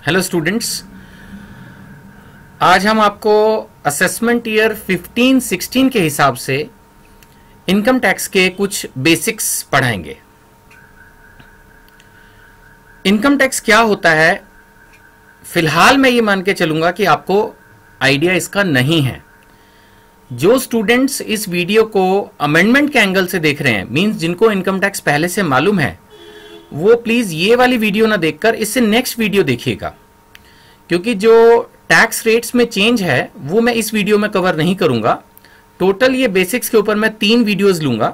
Hello students, आज हम आपको असेसमेंट ईयर 15-16 के हिसाब से इनकम टैक्स के कुछ बेसिक्स पढ़ाएंगे। इनकम टैक्स क्या होता है, फिलहाल मैं ये मान के चलूंगा कि आपको आइडिया इसका नहीं है। जो स्टूडेंट्स इस वीडियो को अमेंडमेंट के एंगल से देख रहे हैं, मींस जिनको इनकम टैक्स पहले से मालूम है, वो प्लीज ये वाली वीडियो ना देखकर इससे नेक्स्ट वीडियो देखिएगा, क्योंकि जो टैक्स रेट्स में चेंज है वो मैं इस वीडियो में कवर नहीं करूंगा। टोटल ये बेसिक्स के ऊपर मैं 3 वीडियोस लूंगा,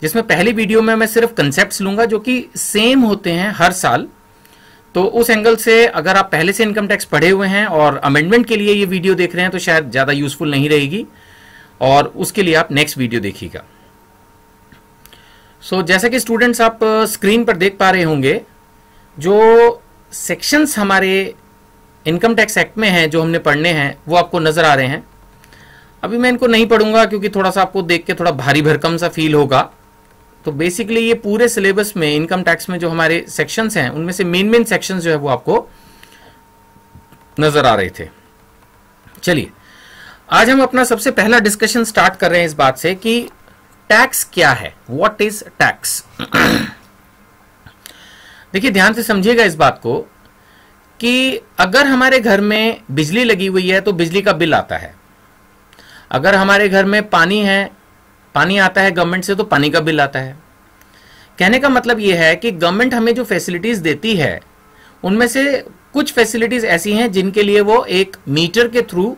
जिसमें पहली वीडियो में मैं सिर्फ कंसेप्ट्स लूंगा जो कि सेम होते हैं हर साल। तो उस एंगल से अगर आप पहले से इनकम टैक्स पढ़े हुए हैं और अमेंडमेंट के लिए ये वीडियो देख रहे हैं तो शायद ज्यादा यूजफुल नहीं रहेगी, और उसके लिए आप नेक्स्ट वीडियो देखिएगा। सो जैसा कि स्टूडेंट्स आप स्क्रीन पर देख पा रहे होंगे, जो सेक्शंस हमारे इनकम टैक्स एक्ट में हैं जो हमने पढ़ने हैं वो आपको नजर आ रहे हैं। अभी मैं इनको नहीं पढ़ूंगा क्योंकि थोड़ा सा आपको देख के थोड़ा भारी भरकम सा फील होगा। तो बेसिकली ये पूरे सिलेबस में इनकम टैक्स में जो हमारे सेक्शंस हैं उनमें से मेन सेक्शंस जो है वो आपको नजर आ रहे थे। चलिए, आज हम अपना सबसे पहला डिस्कशन स्टार्ट कर रहे हैं इस बात से कि टैक्स क्या है, व्हाट इज टैक्स। देखिए, ध्यान से समझिएगा इस बात को कि अगर हमारे घर में बिजली लगी हुई है तो बिजली का बिल आता है। अगर हमारे घर में पानी है, पानी आता है गवर्नमेंट से, तो पानी का बिल आता है। कहने का मतलब यह है कि गवर्नमेंट हमें जो फैसिलिटीज देती है उनमें से कुछ फैसिलिटीज ऐसी हैं जिनके लिए वो एक मीटर के थ्रू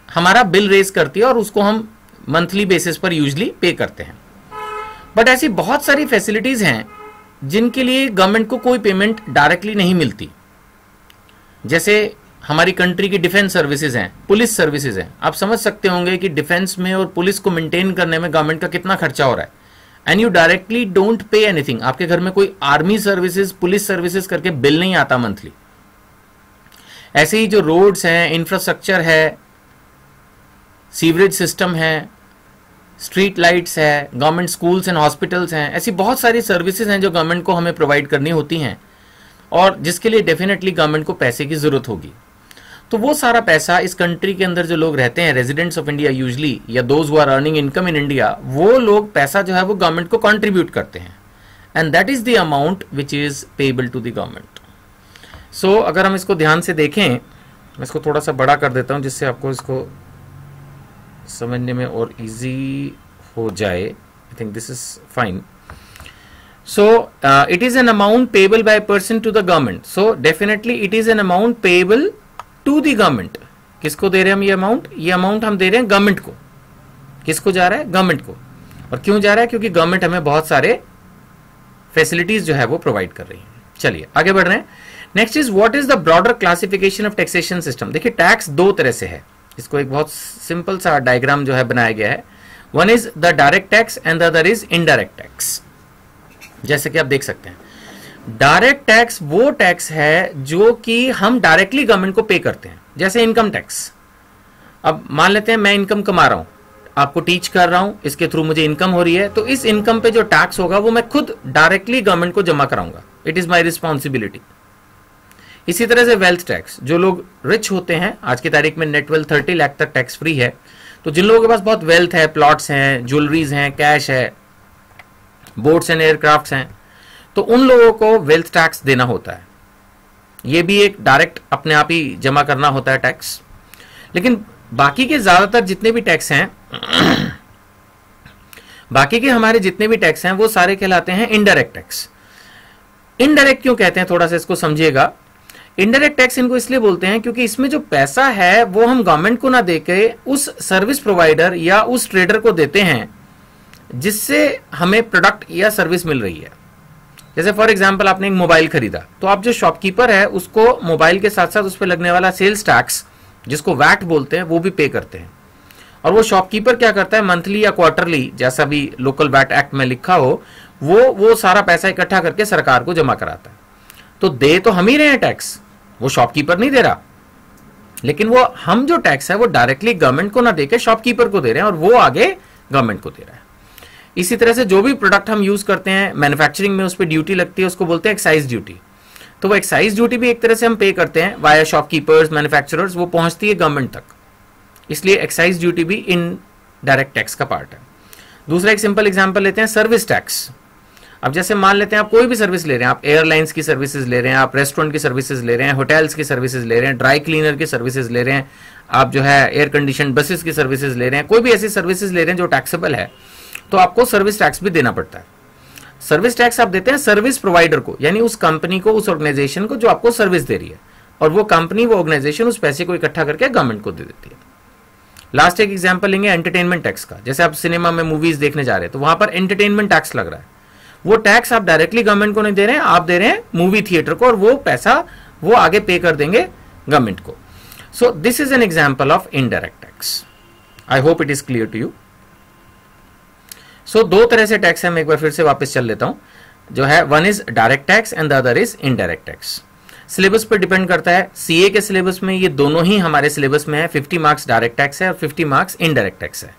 हमारा बिल रेज करती है और उसको हम मंथली बेसिस पर यूजली पे करते हैं। बट ऐसी बहुत सारी फैसिलिटीज हैं जिनके लिए गवर्नमेंट को कोई पेमेंट डायरेक्टली नहीं मिलती। जैसे हमारी कंट्री की डिफेंस सर्विसेज हैं, पुलिस सर्विसेज हैं। आप समझ सकते होंगे कि डिफेंस में और पुलिस को मेंटेन करने में गवर्नमेंट का कितना खर्चा हो रहा है, and you directly don't pay anything. आपके घर में कोई आर्मी सर्विसेज, पुलिस सर्विसेज करके बिल नहीं आता मंथली। ऐसे ही जो रोड्स हैं, इंफ्रास्ट्रक्चर है, सीवरेज सिस्टम है, स्ट्रीट लाइट्स है, गवर्नमेंट स्कूल्स एंड हॉस्पिटल्स हैं, ऐसी बहुत सारी सर्विसेज हैं जो गवर्नमेंट को हमें प्रोवाइड करनी होती हैं और जिसके लिए डेफिनेटली गवर्नमेंट को पैसे की जरूरत होगी। तो वो सारा पैसा इस कंट्री के अंदर जो लोग रहते हैं, रेजिडेंट्स ऑफ इंडिया यूजली, या those who are earning income in India, वो लोग पैसा जो है वो गवर्नमेंट को कंट्रीब्यूट करते हैं, and that is the amount which is payable to the government. So अगर हम इसको ध्यान से देखें, मैं इसको थोड़ा सा बड़ा कर देता हूं जिससे आपको इसको समझने में और इजी हो जाए। I think this is fine. So it is an amount payable by person to the government. So definitely it is an amount payable to the government. किसको दे रहे हैं हम ये अमाउंट? ये अमाउंट हम दे रहे हैं गवर्नमेंट को। किसको जा रहा है? गवर्नमेंट को। और क्यों जा रहा है? क्योंकि गवर्नमेंट हमें बहुत सारे फैसिलिटीज जो है वो प्रोवाइड कर रही है। चलिए आगे बढ़ रहे हैं। Next is what is the broader classification of taxation system. देखिए, टैक्स दो तरह से है। इसको एक बहुत सिंपल सा डायग्राम जो है बनाया गया है। One is the direct tax and the other is indirect tax. जैसे कि आप देख सकते हैं, डायरेक्ट टैक्स वो टैक्स है जो कि हम डायरेक्टली गवर्नमेंट को पे करते हैं, जैसे इनकम टैक्स। अब मान लेते हैं मैं इनकम कमा रहा हूं, आपको टीच कर रहा हूं, इसके थ्रू मुझे इनकम हो रही है, तो इस इनकम पे जो टैक्स होगा वो मैं खुद डायरेक्टली गवर्नमेंट को जमा कराऊंगा। It is my responsibility. इसी तरह से वेल्थ टैक्स, जो लोग रिच होते हैं, आज की तारीख में नेट वेल्थ 30 लाख तक टैक्स फ्री है, तो जिन लोगों के पास बहुत वेल्थ है, प्लॉट्स हैं, ज्वेलरीज हैं, कैश है, बोट्स एंड एयरक्राफ्ट्स हैं, तो उन लोगों को वेल्थ टैक्स देना होता है। ये भी एक डायरेक्ट अपने आप ही जमा करना होता है टैक्स। लेकिन बाकी के ज्यादातर जितने भी टैक्स हैं बाकी के हमारे जितने भी टैक्स हैं वो सारे कहलाते हैं इनडायरेक्ट टैक्स। इनडायरेक्ट क्यों कहते हैं, थोड़ा सा इसको समझिएगा। इनडायरेक्ट टैक्स इनको इसलिए बोलते हैं क्योंकि इसमें जो पैसा है वो हम गवर्नमेंट को ना देके उस सर्विस प्रोवाइडर या उस ट्रेडर को देते हैं जिससे हमें प्रोडक्ट या सर्विस मिल रही है। जैसे फॉर एग्जांपल आपने एक मोबाइल खरीदा, तो आप जो शॉपकीपर है उसको मोबाइल के साथ साथ उस पर लगने वाला सेल्स टैक्स, जिसको वैट बोलते हैं, वो भी पे करते हैं। और वो शॉपकीपर क्या करता है, मंथली या क्वार्टरली, जैसा भी लोकल वैट एक्ट में लिखा हो, वो सारा पैसा इकट्ठा करके सरकार को जमा कराता है। तो दे तो हम ही रहे हैं टैक्स, वो शॉपकीपर नहीं दे रहा, लेकिन वो हम जो टैक्स है वो डायरेक्टली गवर्नमेंट को ना देके शॉपकीपर को दे रहे हैं और वो आगे गवर्नमेंट को दे रहा है। इसी तरह से जो भी प्रोडक्ट हम यूज करते हैं मैन्युफैक्चरिंग में, उस पर ड्यूटी लगती है, उसको बोलते हैं एक्साइज ड्यूटी। तो वो एक्साइज ड्यूटी भी एक तरह से हम पे करते हैं वाया शॉपकीपर्स, मैन्युफैक्चरर्स, वो पहुंचती है गवर्नमेंट तक, इसलिए एक्साइज ड्यूटी भी इन डायरेक्ट टैक्स का पार्ट है। दूसरा एक सिंपल एग्जांपल लेते हैं, सर्विस टैक्स। अब जैसे मान लेते हैं आप कोई भी सर्विस ले रहे हैं, आप एयरलाइंस की सर्विसेज ले रहे हैं, आप रेस्टोरेंट की सर्विसेज ले रहे हैं, होटल्स की सर्विसेज ले रहे हैं, ड्राई क्लीनर की सर्विसेज ले रहे हैं, आप जो है एयर कंडीशन बसेस की सर्विसेज ले रहे हैं, कोई भी ऐसी सर्विसेज ले रहे हैं जो टैक्सेबल है, तो आपको सर्विस टैक्स भी देना पड़ता है। सर्विस टैक्स आप देते हैं सर्विस प्रोवाइडर को, यानी उस कंपनी को, उस ऑर्गेनाइजेशन को जो आपको सर्विस दे रही है, और वो कंपनी, वो ऑर्गेनाइजेशन उस पैसे को इकट्ठा करके गवर्नमेंट को दे देती है। लास्ट एक एग्जांपल लेंगे एंटरटेनमेंट टैक्स का। जैसे आप सिनेमा में मूवीज देखने जा रहे हैं तो वहां पर एंटरटेनमेंट टैक्स लग रहा है, वो टैक्स आप डायरेक्टली गवर्नमेंट को नहीं दे रहे हैं, आप दे रहे हैं मूवी थिएटर को, और वो पैसा वो आगे पे कर देंगे गवर्नमेंट को। So this is an example of indirect tax. I hope it is clear to you. So दो तरह से टैक्स है, मैं एक बार फिर से वापस चल लेता हूं, जो है one is direct tax and the other is indirect tax. Syllabus पर डिपेंड करता है। सीए के सिलेबस में ये दोनों ही हमारे सिलेबस में है, 50 मार्क्स डायरेक्ट टैक्स है और 50 मार्क्स इनडायरेक्ट टैक्स है।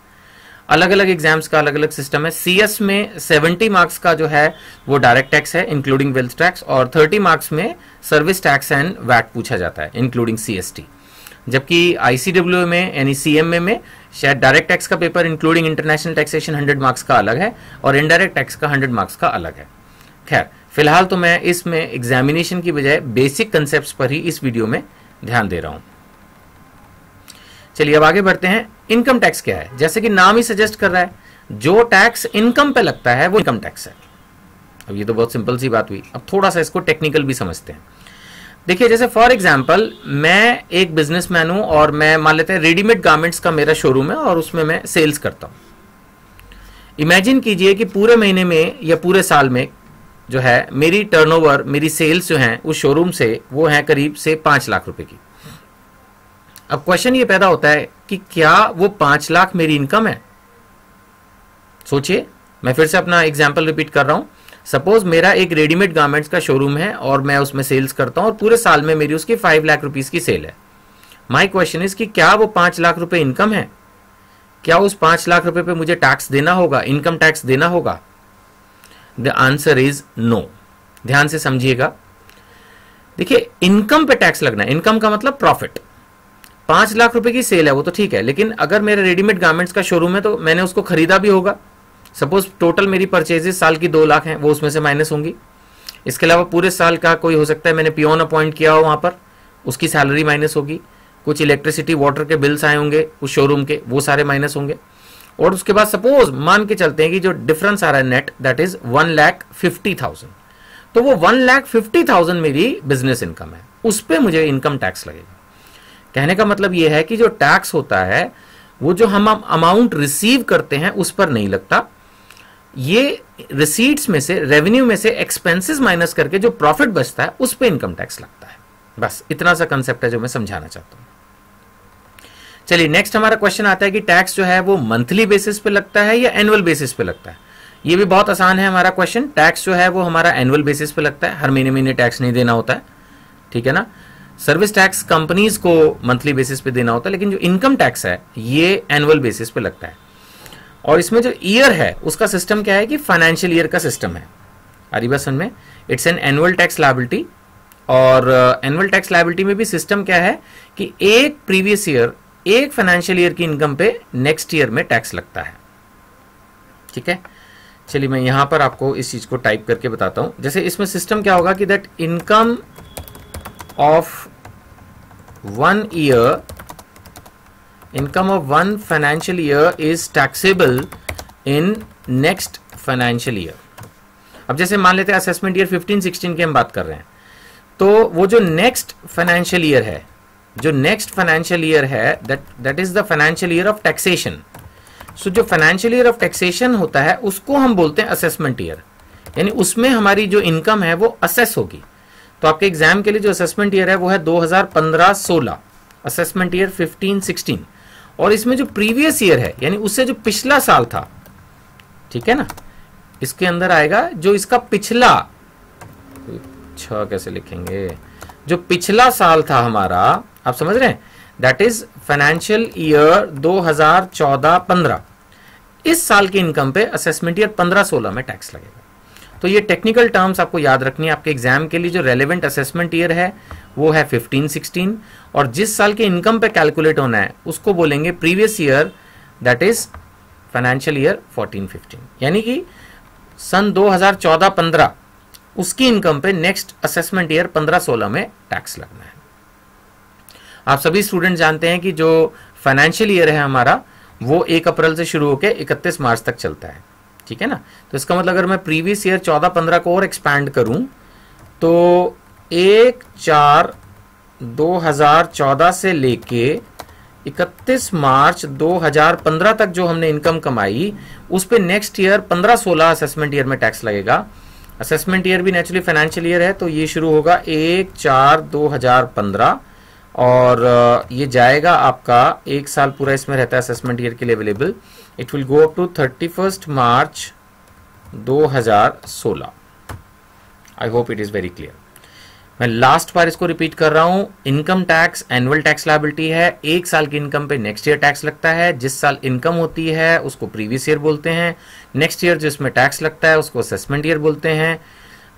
अलग अलग एग्जाम्स का अलग अलग सिस्टम है। सीएस में 70 मार्क्स का जो है वो डायरेक्ट टैक्स है इंक्लूडिंग वेल्थ टैक्स, और 30 मार्क्स में सर्विस टैक्स एंड वैट पूछा जाता है इंक्लूडिंग सीएसटी। जबकि आईसीडब्ल्यू में यानी सीएमए में शायद डायरेक्ट टैक्स का paper including international taxation 100 marks का अलग है और इनडायरेक्ट टैक्स का 100 मार्क्स का अलग है। खैर फिलहाल तो मैं इसमें एग्जामिनेशन की बजाय बेसिक कंसेप्ट्स पर ही इस वीडियो में ध्यान दे रहा हूं। चलिए अब आगे बढ़ते हैं। इनकम टैक्स क्या है? जैसे कि नाम ही सजेस्ट कर रहा है, जो टैक्स इनकम पे लगता है वो इनकम टैक्स है। अब ये तो बहुत सिंपल सी बात हुई। अब थोड़ा सा इसको टेक्निकल भी समझते हैं। देखिए जैसे फॉर एग्जांपल मैं एक बिजनेसमैन हूं और मैं मान लेते हैं रेडीमेड गारमेंट्स का मेरा शोरूम है और उसमें मैं सेल्स करता हूं। इमेजिन कीजिए कि पूरे महीने में या पूरे साल में जो है मेरी टर्नओवर, मेरी सेल्स जो है उस शोरूम से वो है करीब से 5 लाख रुपए की। अब क्वेश्चन ये पैदा होता है कि क्या वो 5 लाख मेरी इनकम है? सोचिए, मैं फिर से अपना एग्जांपल रिपीट कर रहा हूं। सपोज मेरा एक रेडीमेड गारमेंट्स का शोरूम है और मैं उसमें सेल्स करता हूं और पूरे साल में मेरी उसकी 5 लाख रुपीस की सेल है। माय क्वेश्चन इज कि क्या वो 5 लाख रुपए इनकम है? क्या उस 5 लाख रुपए पे मुझे टैक्स देना होगा, इनकम टैक्स देना होगा? The answer is no. ध्यान से समझिएगा। देखिए इनकम पे टैक्स लगना है। इनकम का मतलब प्रॉफिट। 5 लाख रुपए की सेल है वो तो ठीक है, लेकिन अगर मेरा रेडीमेड गारमेंट्स का शोरूम है तो मैंने उसको खरीदा भी होगा। सपोज टोटल मेरी परचेजेस साल की 2 लाख हैं, वो उसमें से माइनस होंगी। इसके अलावा पूरे साल का कोई हो सकता है मैंने पियोन अपॉइंट किया हो वहां पर, उसकी सैलरी माइनस होगी। कुछ इलेक्ट्रिसिटी वाटर के बिल्स आए होंगे उस शोरूम के, वो सारे माइनस होंगे। और उसके बाद सपोज मान के चलते हैं कि जो डिफरेंस आ रहा है नेट, दैट इज 1,50,000। तो वो 1,50,000 मेरी बिजनेस इनकम है, उस पर मुझे इनकम टैक्स लगेगा। कहने का मतलब ये है कि जो टैक्स होता है वो जो हम अमाउंट रिसीव करते हैं उस पर नहीं लगता। ये रिसीट्स में से, रेवेन्यू में से एक्सपेंसेस माइनस करके जो प्रॉफिट बचता है उस पर इनकम टैक्स लगता है। बस इतना सा कंसेप्ट है जो मैं समझाना चाहता हूं। चलिए नेक्स्ट हमारा क्वेश्चन आता है कि टैक्स जो है वो मंथली बेसिस पे लगता है या एनुअल बेसिस पे लगता है। ये भी बहुत आसान है हमारा क्वेश्चन। टैक्स जो है वो हमारा एनुअल बेसिस पे लगता है, हर महीने महीने टैक्स नहीं देना होता है, ठीक है ना। सर्विस टैक्स कंपनीज को मंथली बेसिस पे देना होता है, लेकिन जो इनकम टैक्स है ये एनुअल बेसिस पे लगता है। और इसमें जो ईयर है उसका सिस्टम क्या है कि फाइनेंशियल ईयर का सिस्टम है। अरिबासन में it's an annual tax liability, और एनुअल टैक्स लायबिलिटी में भी सिस्टम क्या है कि एक प्रीवियस ईयर, एक फाइनेंशियल ईयर की इनकम पे नेक्स्ट ईयर में टैक्स लगता है, ठीक है। चलिए मैं यहां पर आपको इस चीज को टाइप करके बताता हूं। जैसे इसमें सिस्टम क्या होगा कि that income of 1 year, income of 1 financial year is taxable in next financial year. अब जैसे मान लेते हैं असेसमेंट ईयर 15-16 की हम बात कर रहे हैं, तो वो जो नेक्स्ट फाइनेंशियल ईयर है, जो नेक्स्ट फाइनेंशियल ईयर है, that is the financial year of taxation. So जो फाइनेंशियल ईयर ऑफ टैक्सेशन होता है उसको हम बोलते हैं असेसमेंट ईयर, यानी उसमें हमारी जो इनकम है वो असेस होगी। तो आपके एग्जाम के लिए जो असेसमेंट ईयर है वो है 2015-16, असेसमेंट ईयर 15-16। और इसमें जो प्रीवियस ईयर है यानी उससे जो पिछला साल था, ठीक है ना, इसके अंदर आएगा जो इसका पिछला, अच्छा कैसे लिखेंगे, जो पिछला साल था हमारा, आप समझ रहे हैं, दैट इज फाइनेंशियल ईयर 2014-15। इस साल की इनकम पे असेसमेंट ईयर 15-16 में टैक्स लगेगा। तो ये टेक्निकल टर्म्स आपको याद रखनी है। आपके एग्जाम के लिए जो रेलेवेंट असेसमेंट ईयर है वो है 15-16, और जिस साल के इनकम पे कैलकुलेट होना है उसको बोलेंगे previous year, that is financial year 14-15। यानी कि सन 2014-15 उसकी इनकम पे नेक्स्ट असेसमेंट ईयर 15-16 में टैक्स लगना है। आप सभी स्टूडेंट जानते हैं कि जो फाइनेंशियल ईयर है हमारा वो 1 अप्रैल से शुरू होकर 31 मार्च तक चलता है, ठीक है ना। तो इसका मतलब अगर मैं प्रीवियस ईयर 14-15 को और एक्सपैंड करूं तो 1/4/2014 से लेके 31 मार्च 2015 तक जो हमने इनकम कमाई उस पे नेक्स्ट ईयर 15-16 असेसमेंट ईयर में टैक्स लगेगा। असेसमेंट ईयर भी नेचुरली फाइनेंशियल ईयर है, तो ये शुरू होगा 1/4/2015 और ये जाएगा आपका 1 साल पूरा इसमें रहता है असेसमेंट ईयर के लिए available. It will go up to 31 March 2016। I hope it is very clear. मैं लास्ट बार इसको रिपीट कर रहा हूं, income tax annual tax liability है। 1 साल की इनकम पे नेक्स्ट ईयर टैक्स लगता है। जिस साल इनकम होती है उसको प्रीवियस ईयर बोलते हैं। नेक्स्ट ईयर जिसमें टैक्स लगता है उसको असेसमेंट ईयर बोलते हैं।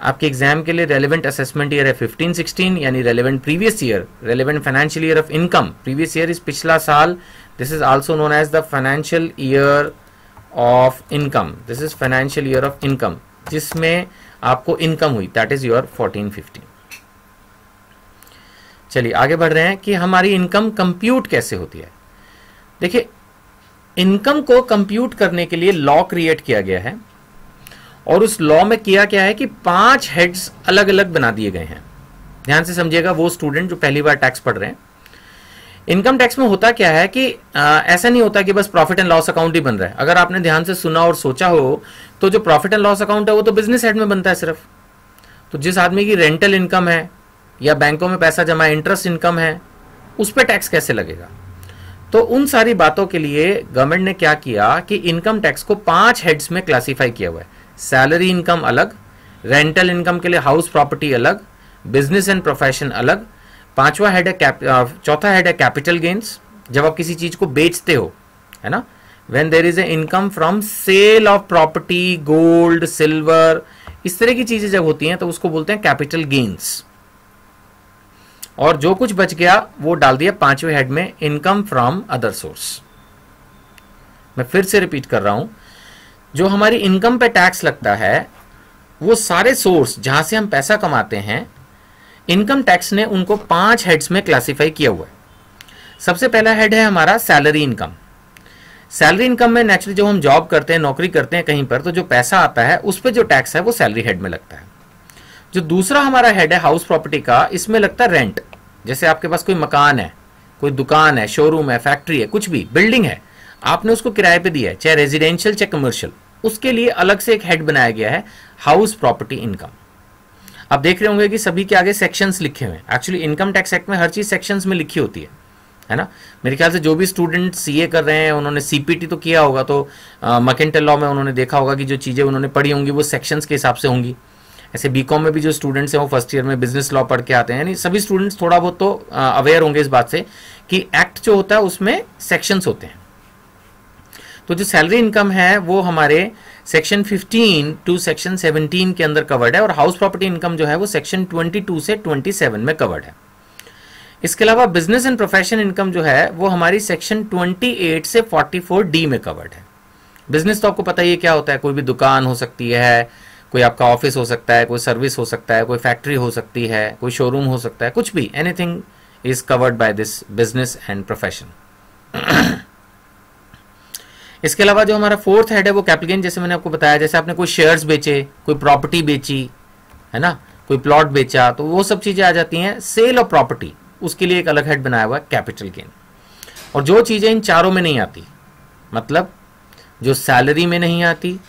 आपके एग्जाम के लिए रेलेवेंट असेसमेंट ईयर है 15-16, यानी relevant previous year, relevant financial year of income. Previous year is पिछला साल। This is also known as the financial year of income. This is financial year of income जिसमें आपको income हुई, that is your 14-15। चलिए आगे बढ़ रहे हैं कि हमारी इनकम कंप्यूट कैसे होती है। देखिए, इनकम को कंप्यूट करने के लिए लॉ क्रिएट किया गया है और उस लॉ में किया क्या है कि 5 हेड्स अलग अलग बना दिए गए हैं। ध्यान से समझिएगा वो स्टूडेंट जो पहली बार टैक्स पढ़ रहे हैं। इनकम टैक्स में होता क्या है कि ऐसा नहीं होता कि बस प्रॉफिट एंड लॉस अकाउंट ही बन रहा है। अगर आपने ध्यान से सुना और सोचा हो तो जो प्रॉफिट एंड लॉस अकाउंट है वो तो बिजनेस हेड में बनता है सिर्फ। तो जिस आदमी की रेंटल इनकम है या बैंकों में पैसा जमा, इंटरेस्ट इनकम है, उस पर टैक्स कैसे लगेगा। तो उन सारी बातों के लिए गवर्नमेंट ने क्या किया कि इनकम टैक्स को 5 हेड्स में क्लासिफाई किया हुआ है। सैलरी इनकम अलग, रेंटल इनकम के लिए हाउस प्रॉपर्टी अलग, बिजनेस एंड प्रोफेशन अलग। चौथा हेड है कैपिटल गेन्स, जब आप किसी चीज को बेचते हो, है ना। When there is a income from sale of property, gold, silver, इस तरह की चीजें जब होती हैं तो उसको बोलते हैं कैपिटल गेन्स। और जो कुछ बच गया वो डाल दिया 5वें हेड में, इनकम फ्रॉम अदर सोर्स। मैं फिर से रिपीट कर रहा हूं, जो हमारी इनकम पे टैक्स लगता है वो सारे सोर्स जहां से हम पैसा कमाते हैं, इनकम टैक्स ने उनको 5 हेड्स में क्लासिफाई किया हुआ है। सबसे पहला हेड है हमारा सैलरी इनकम। सैलरी इनकम में नेचुरली जब हम जॉब करते हैं, नौकरी करते हैं कहीं पर, तो जो पैसा आता है उस पर जो टैक्स है वो सैलरी हेड में लगता है। जो दूसरा हमारा हेड है हाउस प्रॉपर्टी का, इसमें लगता है रेंट। जैसे आपके पास कोई मकान है, कोई दुकान है, शोरूम है, फैक्ट्री है, कुछ भी बिल्डिंग है, आपने उसको किराए पे दिया है, चाहे रेजिडेंशियल चाहे कमर्शियल, उसके लिए अलग से एक हेड बनाया गया है हाउस प्रॉपर्टी इनकम। आप देख रहे होंगे कि सभी के आगे सेक्शंस लिखे हुए हैं। एक्चुअली इनकम टैक्स एक्ट में हर चीज सेक्शंस में लिखी होती है ना। मेरे ख्याल से जो भी स्टूडेंट सीए कर रहे हैं उन्होंने सीपीटी तो किया होगा, तो मैकेंटल लॉ में उन्होंने देखा होगा कि जो चीजें उन्होंने पढ़ी होंगी वो सेक्शंस के हिसाब से होंगी। ऐसे बीकॉम में भी जो स्टूडेंट्स हैं वो फर्स्ट ईयर में बिजनेस लॉ पढ़ के आते हैं, यानी सभी स्टूडेंट्स थोड़ा बहुत तो अवेयर होंगे इस बात से कि एक्ट जो होता है उसमें सेक्शंस होते हैं। तो जो सैलरी इनकम है वो हमारे सेक्शन 15 टू सेक्शन 17 के अंदर कवर्ड है, और हाउस प्रॉपर्टी इनकम जो है वो सेक्शन 22 से 27 में कवर्ड है। इसके अलावा बिजनेस एंड प्रोफेशन इनकम जो है वो हमारी सेक्शन 28 से 44D में कवर्ड है। बिजनेस तो आपको पता ही है क्या होता है, कोई भी दुकान हो सकती है, कोई आपका ऑफिस हो सकता है, कोई सर्विस हो सकता है, कोई फैक्ट्री हो सकती है, कोई शोरूम हो सकता है, कुछ भी, anything is covered by this business and profession. इसके अलावा जो हमारा 4th हेड है वो कैपिटल गेन। जैसे मैंने आपको बताया, जैसे आपने कोई शेयर्स बेचे, कोई प्रॉपर्टी बेची, है ना, कोई प्लॉट बेचा, तो वो सब चीजें आ जाती हैं। सेल ऑफ प्रॉपर्टी, उसके लिए एक अलग हेड बनाया हुआ है कैपिटल गेन। और जो चीजें इन चारों में नहीं आती, मतलब जो सैलरी में नहीं आती,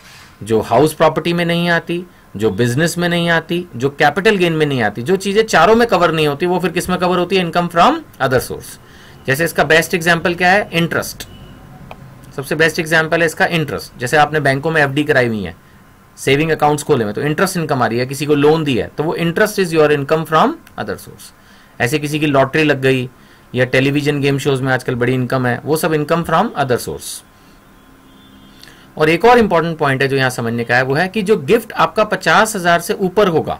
जो हाउस प्रॉपर्टी में नहीं आती, जो बिजनेस में नहीं आती, जो कैपिटल गेन में नहीं आती, जो चीजें चारों में कवर नहीं होती, वो फिर किस में कवर होती है? Income from other source. जैसे इसका बेस्ट एग्जांपल क्या है? इंटरेस्ट। सबसे बेस्ट एग्जांपल है इसका इंटरेस्ट। जैसे आपने बैंकों में एफडी कराई हुई है, सेविंग अकाउंट्स खोले में, तो इंटरेस्ट इनकम आ रही है, किसी को लोन दिया है, तो वो interest is your income from other source. ऐसे किसी की लॉटरी लग गई या टेलीविजन गेम शोज में आजकल बड़ी इनकम है, वो सब इनकम फ्रॉम अदर सोर्स। और एक और इंपॉर्टेंट पॉइंट है जो यहां समझने का है, वो है कि जो गिफ्ट आपका 50,000 से ऊपर होगा,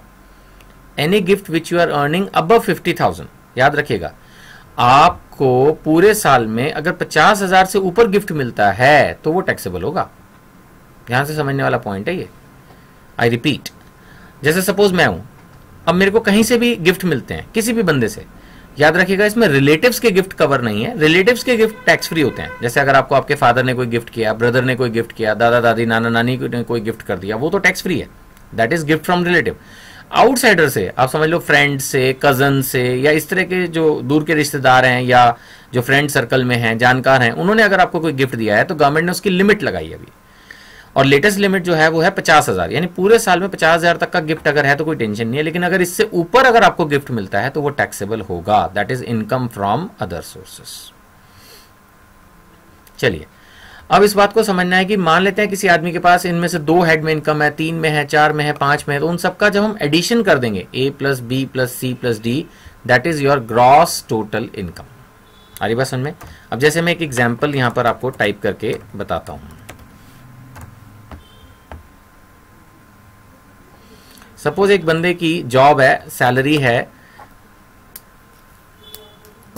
any gift which you are earning above 50,000, याद रखिएगा, आपको पूरे साल में अगर 50,000 से ऊपर गिफ्ट मिलता है तो वो टैक्सेबल होगा। ध्यान से समझने वाला पॉइंट है ये। आई रिपीट, जैसे सपोज मैं हूं, अब मेरे को कहीं से भी गिफ्ट मिलते हैं किसी भी बंदे से, याद रखिएगा इसमें रिलेटिव्स के गिफ्ट कवर नहीं है। रिलेटिव्स के गिफ्ट टैक्स फ्री होते हैं। जैसे अगर आपको आपके फादर ने कोई गिफ्ट किया, ब्रदर ने कोई गिफ्ट किया, दादा दादी नाना नानी ने कोई गिफ्ट कर दिया, वो तो टैक्स फ्री है, that is gift from relative. Outsider से, आप समझ लो फ्रेंड से, कजन से, या इस तरह के जो दूर के रिश्तेदार हैं या जो फ्रेंड सर्कल में हैं, जानकार हैं, उन्होंने अगर आपको कोई गिफ्ट दिया है तो गवर्नमेंट ने उसकी लिमिट लगाई है अभी, और लेटेस्ट लिमिट जो है वो है 50,000, यानी पूरे साल में 50,000 तक का गिफ्ट अगर है तो कोई टेंशन नहीं है। लेकिन अगर इससे ऊपर अगर आपको गिफ्ट मिलता है तो वो टैक्सेबल होगा, that is income from other sources. चलिए, अब इस बात को समझना है कि मान लेते हैं किसी आदमी के पास इनमें से 2 हेड में इनकम है, 3 में है, 4 में है, 5 में है, तो उन सबका जब हम एडिशन कर देंगे A plus B plus C plus D, that is your gross total income. आ रही बात समझ में? अब जैसे मैं एक एग्जाम्पल यहां पर आपको टाइप करके बताता हूं। सपोज एक बंदे की जॉब है, सैलरी है,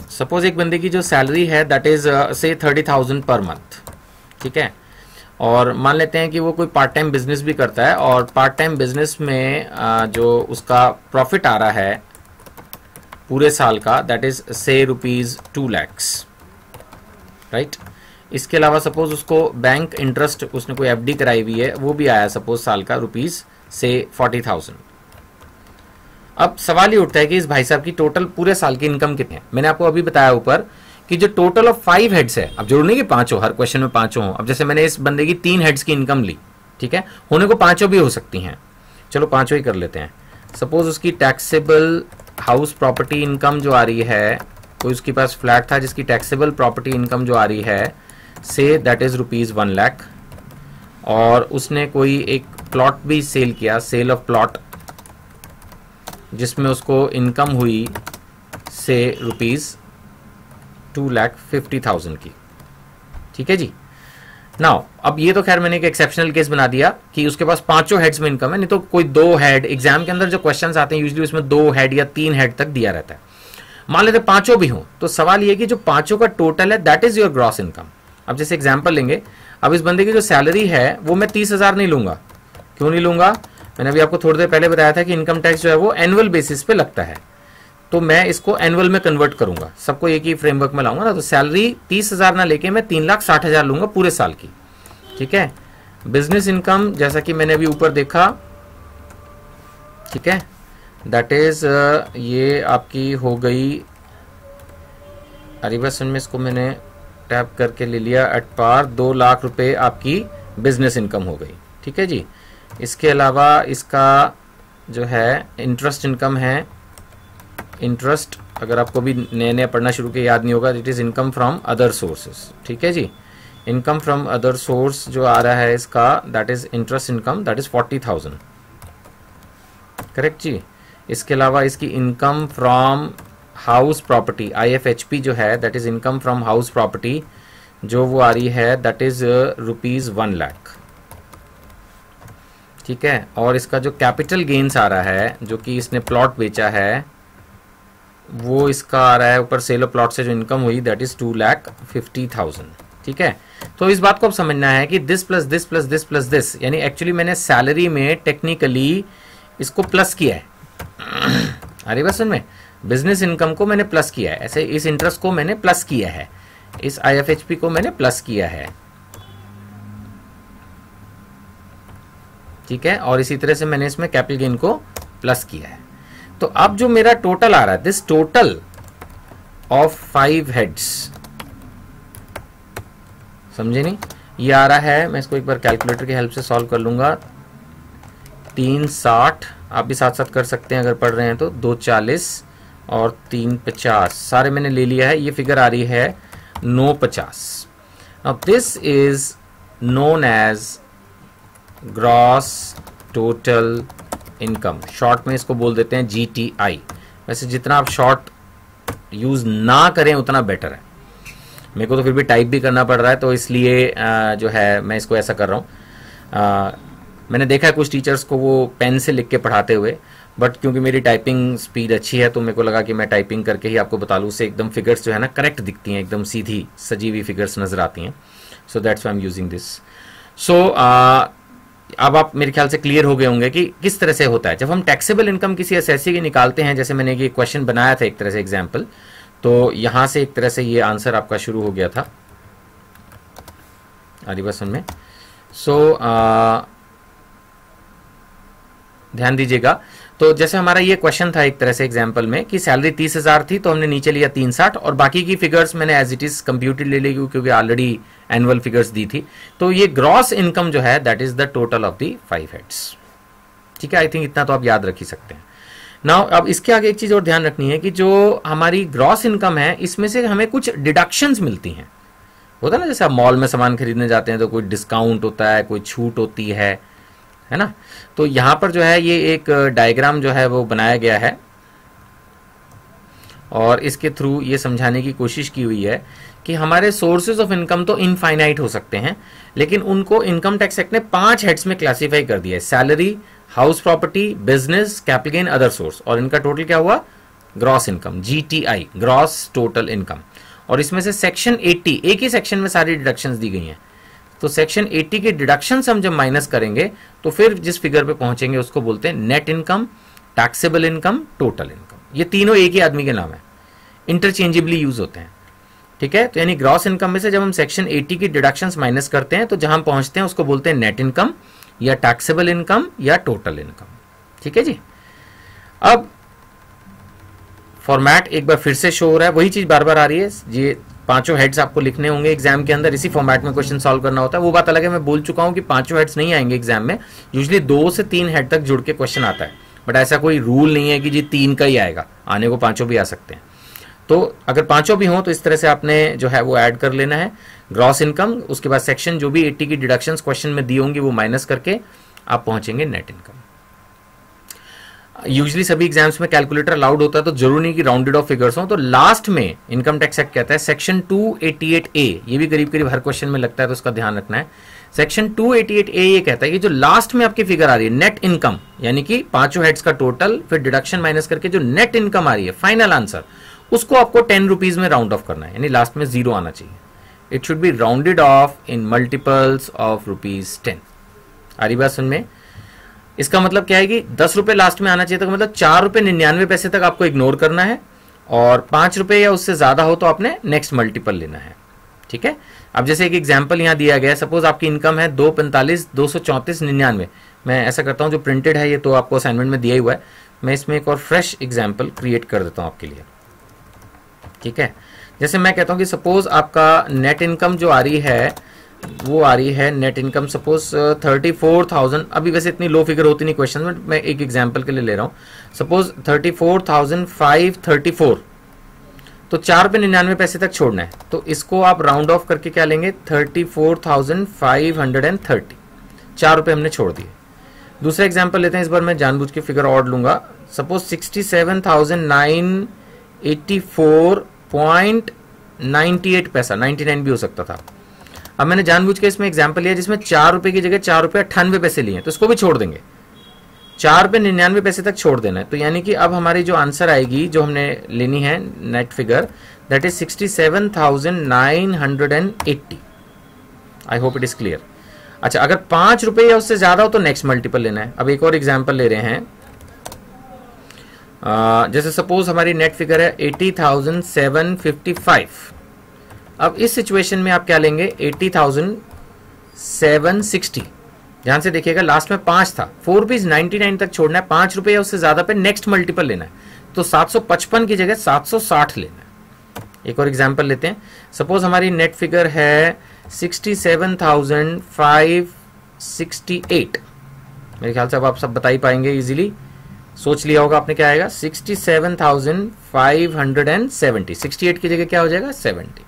सपोज एक बंदे की जो सैलरी है दैट इज से 30,000 पर मंथ, ठीक है, और मान लेते हैं कि वो कोई पार्ट टाइम बिजनेस भी करता है, और पार्ट टाइम बिजनेस में जो उसका प्रॉफिट आ रहा है पूरे साल का दैट इज से ₹2 लाख, राइट। इसके अलावा सपोज उसको बैंक इंटरेस्ट, उसने कोई एफडी कराई हुई है, वो भी आया सपोज साल का ₹40,000। अब सवाल ये उठता है कि इस भाई साहब की टोटल पूरे साल की इनकम कितनी है। मैंने आपको अभी बताया ऊपर कि जो टोटल ऑफ 5 हेड्स है, अब जरूरी नहीं कि 5 हो, हर क्वेश्चन में 5 हो। अब जैसे मैंने इस बंदे की 3 हेड्स की इनकम ली, ठीक है, होने को 5 भी हो सकती हैं, चलो 5 ही कर लेते हैं। सपोज उसकी टैक्सेबल हाउस प्रॉपर्टी इनकम जो आ रही है, कोई उसके पास फ्लैट था जिसकी टैक्सेबल प्रॉपर्टी इनकम जो आ रही है से दैट इज ₹1 लाख, और उसने कोई एक प्लॉट भी सेल किया, सेल ऑफ प्लॉट, जिसमें उसको इनकम हुई से ₹2,50,000 की, ठीक है जी। नाउ अब ये तो खैर मैंने एक एक्सेप्शनल केस बना दिया कि उसके पास 5 हेड्स में इनकम है, नहीं तो कोई 2 हेड, एग्जाम के अंदर जो क्वेश्चंस आते हैं यूजुअली उसमें 2 हेड या 3 हेड तक दिया रहता है। मान लेते 5 भी हो, तो सवाल ये कि जो 5 का टोटल है that is your gross income. अब जैसे एग्जाम्पल लेंगे, अब इस बंदे की जो सैलरी है वो मैं 30,000 नहीं लूंगा। क्यों नहीं लूंगा? मैंने अभी आपको थोड़ी देर पहले बताया था कि इनकम टैक्स जो है वो एनुअल बेसिस पे लगता है, तो मैं इसको एनुअल में कन्वर्ट करूंगा, सबको एक ही फ्रेमवर्क में लाऊंगा ना। तो सैलरी 30,000 ना लेके मैं 3,60,000 लूंगा पूरे साल की, ठीक है। बिजनेस इनकम जैसा कि मैंने अभी ऊपर देखा, ठीक है, दैट इज ये आपकी हो गई, अरिबसन में इसको मैंने टैप करके ले लिया एट पार, 2 लाख रुपए आपकी बिजनेस इनकम हो गई, ठीक है जी। इसके अलावा इसका जो है इंटरेस्ट इनकम है, इंटरेस्ट अगर आपको भी नए नए पढ़ना शुरू के याद नहीं होगा, it is income from other sources, ठीक है जी। इनकम फ्रॉम अदर सोर्स जो आ रहा है इसका that is interest income, that is 40,000, correct जी। इसके अलावा इसकी income from house property, IFHP जो है that is income from house property, जो वो आ रही है दैट इज ₹1 लाख, ठीक है। और इसका जो कैपिटल गेन्स आ रहा है, जो कि इसने प्लॉट बेचा है, वो इसका आ रहा है ऊपर सेल ऑफ प्लॉट से जो इनकम हुई दैट इज 2,50,000, ठीक है। तो इस बात को अब समझना है कि this plus this plus this plus this, यानी एक्चुअली मैंने सैलरी में टेक्निकली इसको प्लस किया है। अरे बस में बिजनेस इनकम को मैंने प्लस किया है, ऐसे इस इंटरेस्ट को मैंने प्लस किया है, इस IFHP को मैंने प्लस किया है, ठीक है। और इसी तरह से मैंने इसमें कैपिटल गेन को प्लस किया है। तो अब जो मेरा टोटल आ रहा है, दिस टोटल ऑफ 5 हेड्स, समझे नहीं, ये आ रहा है, मैं इसको एक बार कैलकुलेटर की हेल्प से सॉल्व कर लूंगा। 360, आप भी साथ साथ कर सकते हैं अगर पढ़ रहे हैं तो, 240 और 350 सारे मैंने ले लिया है। ये फिगर आ रही है 950। Now this is known as gross total income, short में इसको बोल देते हैं GTI। वैसे जितना आप शॉर्ट यूज ना करें उतना बेटर है। मेरे को तो फिर भी टाइप भी करना पड़ रहा है, तो इसलिए जो है मैं इसको ऐसा कर रहा हूँ। मैंने देखा है कुछ टीचर्स को वो पेन से लिख के पढ़ाते हुए, बट क्योंकि मेरी टाइपिंग स्पीड अच्छी है तो मेरे को लगा कि मैं टाइपिंग करके ही आपको बता लूँ, उससे एकदम फिगर्स जो है ना करेक्ट दिखती हैं, एकदम सीधी सजी हुई फिगर्स नजर आती हैं। So that's why I am using this. So अब आप मेरे ख्याल से क्लियर हो गए होंगे कि किस तरह से होता है जब हम टैक्सेबल इनकम किसी एसएससी की निकालते हैं। जैसे मैंने ये क्वेश्चन बनाया था एक तरह से एग्जाम्पल, तो यहां से एक तरह से ये आंसर आपका शुरू हो गया था आदिवासन में। सो ध्यान दीजिएगा, तो जैसे हमारा ये क्वेश्चन था एक तरह से एग्जाम्पल में कि सैलरी 30,000 थी तो हमने नीचे लिया 360 और बाकी की फिगर्स मैंने एज इट इज कंप्यूटेड ले ली क्योंकि ऑलरेडी एनुअल फिगर्स दी थी। तो ये ग्रॉस इनकम जो है that is the total of the 5 heads. ठीक है, आई थिंक इतना तो आप याद रख ही सकते हैं। नाउ अब इसके आगे एक चीज और ध्यान रखनी है कि जो हमारी ग्रॉस इनकम है इसमें से हमें कुछ डिडक्शंस मिलती हैं। होता है ना, जैसे आप मॉल में सामान खरीदने जाते हैं तो कोई डिस्काउंट होता है, कोई छूट होती है ना। तो यहां पर जो है ये एक डायग्राम जो है वो बनाया गया है और इसके थ्रू ये समझाने की कोशिश की हुई है कि हमारे सोर्सेज ऑफ इनकम तो इनफाइनाइट हो सकते हैं, लेकिन उनको इनकम टैक्स एक्ट ने 5 हेड्स में क्लासिफाई कर दिया है। Salary, house property, business, capital gain, other source, और इनका टोटल क्या हुआ? Gross income, GTI, gross total income. और इसमें से सेक्शन 80, एक ही सेक्शन में सारी डिडक्शंस दी गई हैं। तो सेक्शन 80 के डिडक्शंस हम जब माइनस करेंगे तो फिर जिस फिगर पे पहुंचेंगे उसको बोलते हैं net income, taxable income, total income. ये तीनों एक ही आदमी के नाम है, इंटरचेंजेबली यूज होते हैं। ठीक है, तो यानी ग्रॉस इनकम में से जब हम सेक्शन 80 की डिडक्शंस माइनस करते हैं तो जहां पहुंचते हैं उसको बोलते हैं नेट इनकम या टैक्सेबल इनकम या टोटल इनकम। ठीक है जी। अब फॉर्मेट एक बार फिर से शो हो रहा है, वही चीज बार बार आ रही है। ये 5 हेड्स आपको लिखने होंगे एग्जाम के अंदर, इसी फॉर्मेट में क्वेश्चन सॉल्व करना होता है। वो बात अलग है, मैं बोल चुका हूं कि 5 हेड्स नहीं आएंगे एग्जाम में, यूजुअली 2 से 3 हेड तक जुड़ के क्वेश्चन आता है, बट ऐसा कोई रूल नहीं है कि जी 3 का ही आएगा, आने को 5 भी आ सकते हैं। तो अगर 5 भी हो तो इस तरह से आपने जो है वो ऐड कर लेना है ग्रॉस इनकम, उसके बाद सेक्शन जो भी 80 की डिडक्शंस क्वेश्चन में दी होंगी वो माइनस करके आप पहुंचेंगे नेट इनकम। यूजुअली सभी एग्जाम्स में कैलकुलेटर अलाउड होता है, तो जरूरी नहीं कि राउंडेड ऑफ फिगर्स हो। तो लास्ट में इनकम टैक्स एक्ट कहता है सेक्शन 288A, ये भी करीब करीब हर क्वेश्चन में लगता है तो उसका ध्यान रखना है। सेक्शन 288A ये कहता है कि जो लास्ट में आपकी फिगर आ रही है नेट इनकम, यानी कि 5 हेड्स का टोटल फिर डिडक्शन माइनस करके जो नेट इनकम आ रही है फाइनल आंसर, उसको आपको 10 रुपीज में राउंड ऑफ करना है, यानी लास्ट में 0 आना चाहिए। It should be rounded off in multiples of ₹10। आ रही बात समझ में? इसका मतलब क्या है कि 10 रुपए लास्ट में आना चाहिए, तो मतलब 4 रुपए 99 पैसे तक आपको इग्नोर करना है, और 5 रुपए या उससे ज्यादा हो तो आपने नेक्स्ट मल्टीपल लेना है। ठीक है, अब जैसे एक एग्जांपल यहां दिया गया है, सपोज आपकी इनकम है 245 234 99। मैं ऐसा करता हूं, जो प्रिंटेड है ये तो आपको असाइनमेंट में दिया ही हुआ है, मैं इसमें एक और फ्रेश एग्जाम्पल क्रिएट कर देता हूं आपके लिए। ठीक है, जैसे मैं कहता हूं कि सपोज आपका नेट इनकम जो आ रही है वो आ रही है नेट इनकम सपोज 34,000। अभी वैसे इतनी लो फिगर होती नहीं क्वेश्चन में, मैं एक एग्जांपल के लिए ले रहा हूं। सपोज 34,534, तो 4 रुपए 99 पैसे तक छोड़ना है, तो इसको आप राउंड ऑफ करके क्या लेंगे? 34,530। 4 रुपए हमने छोड़ दिए। दूसरा एग्जांपल लेते हैं, इस बार मैं जानबूझ के फिगर और लूंगा। सपोज 67,984.98 पैसा, 99 भी हो सकता था। अब मैंने जानबूझ के इसमें एग्जांपल लिया जिसमें 4 रुपए की जगह 4 रुपए 98 पैसे लिए, तो इसको भी छोड़ देंगे। 4 रुपए 99 पैसे तक छोड़ देना है। तो यानी कि अब हमारी जो आंसर आएगी, जो हमने लेनी है net figure, that is 67,980। I hope it is clear. अच्छा, अगर 5 रुपए या उससे ज्यादा हो तो नेक्स्ट मल्टीपल लेना है। अब एक और एग्जाम्पल ले रहे हैं, जैसे सपोज हमारी नेट फिगर है 80,755। अब इस सिचुएशन में आप क्या लेंगे? 80,760। ध्यान से देखिएगा, लास्ट में 5 था, 4 रुपीज 99 तक छोड़ना है, 5 रुपए या उससे ज्यादा पे नेक्स्ट मल्टीपल लेना है, तो 755 की जगह 760 लेना है। एक और एग्जांपल लेते हैं, सपोज हमारी नेट फिगर है 67,568। मेरे ख्याल से अब आप सब बता ही पाएंगे, इजीली सोच लिया होगा आपने क्या आएगा? 67,570। 68 की जगह क्या हो जाएगा? 70।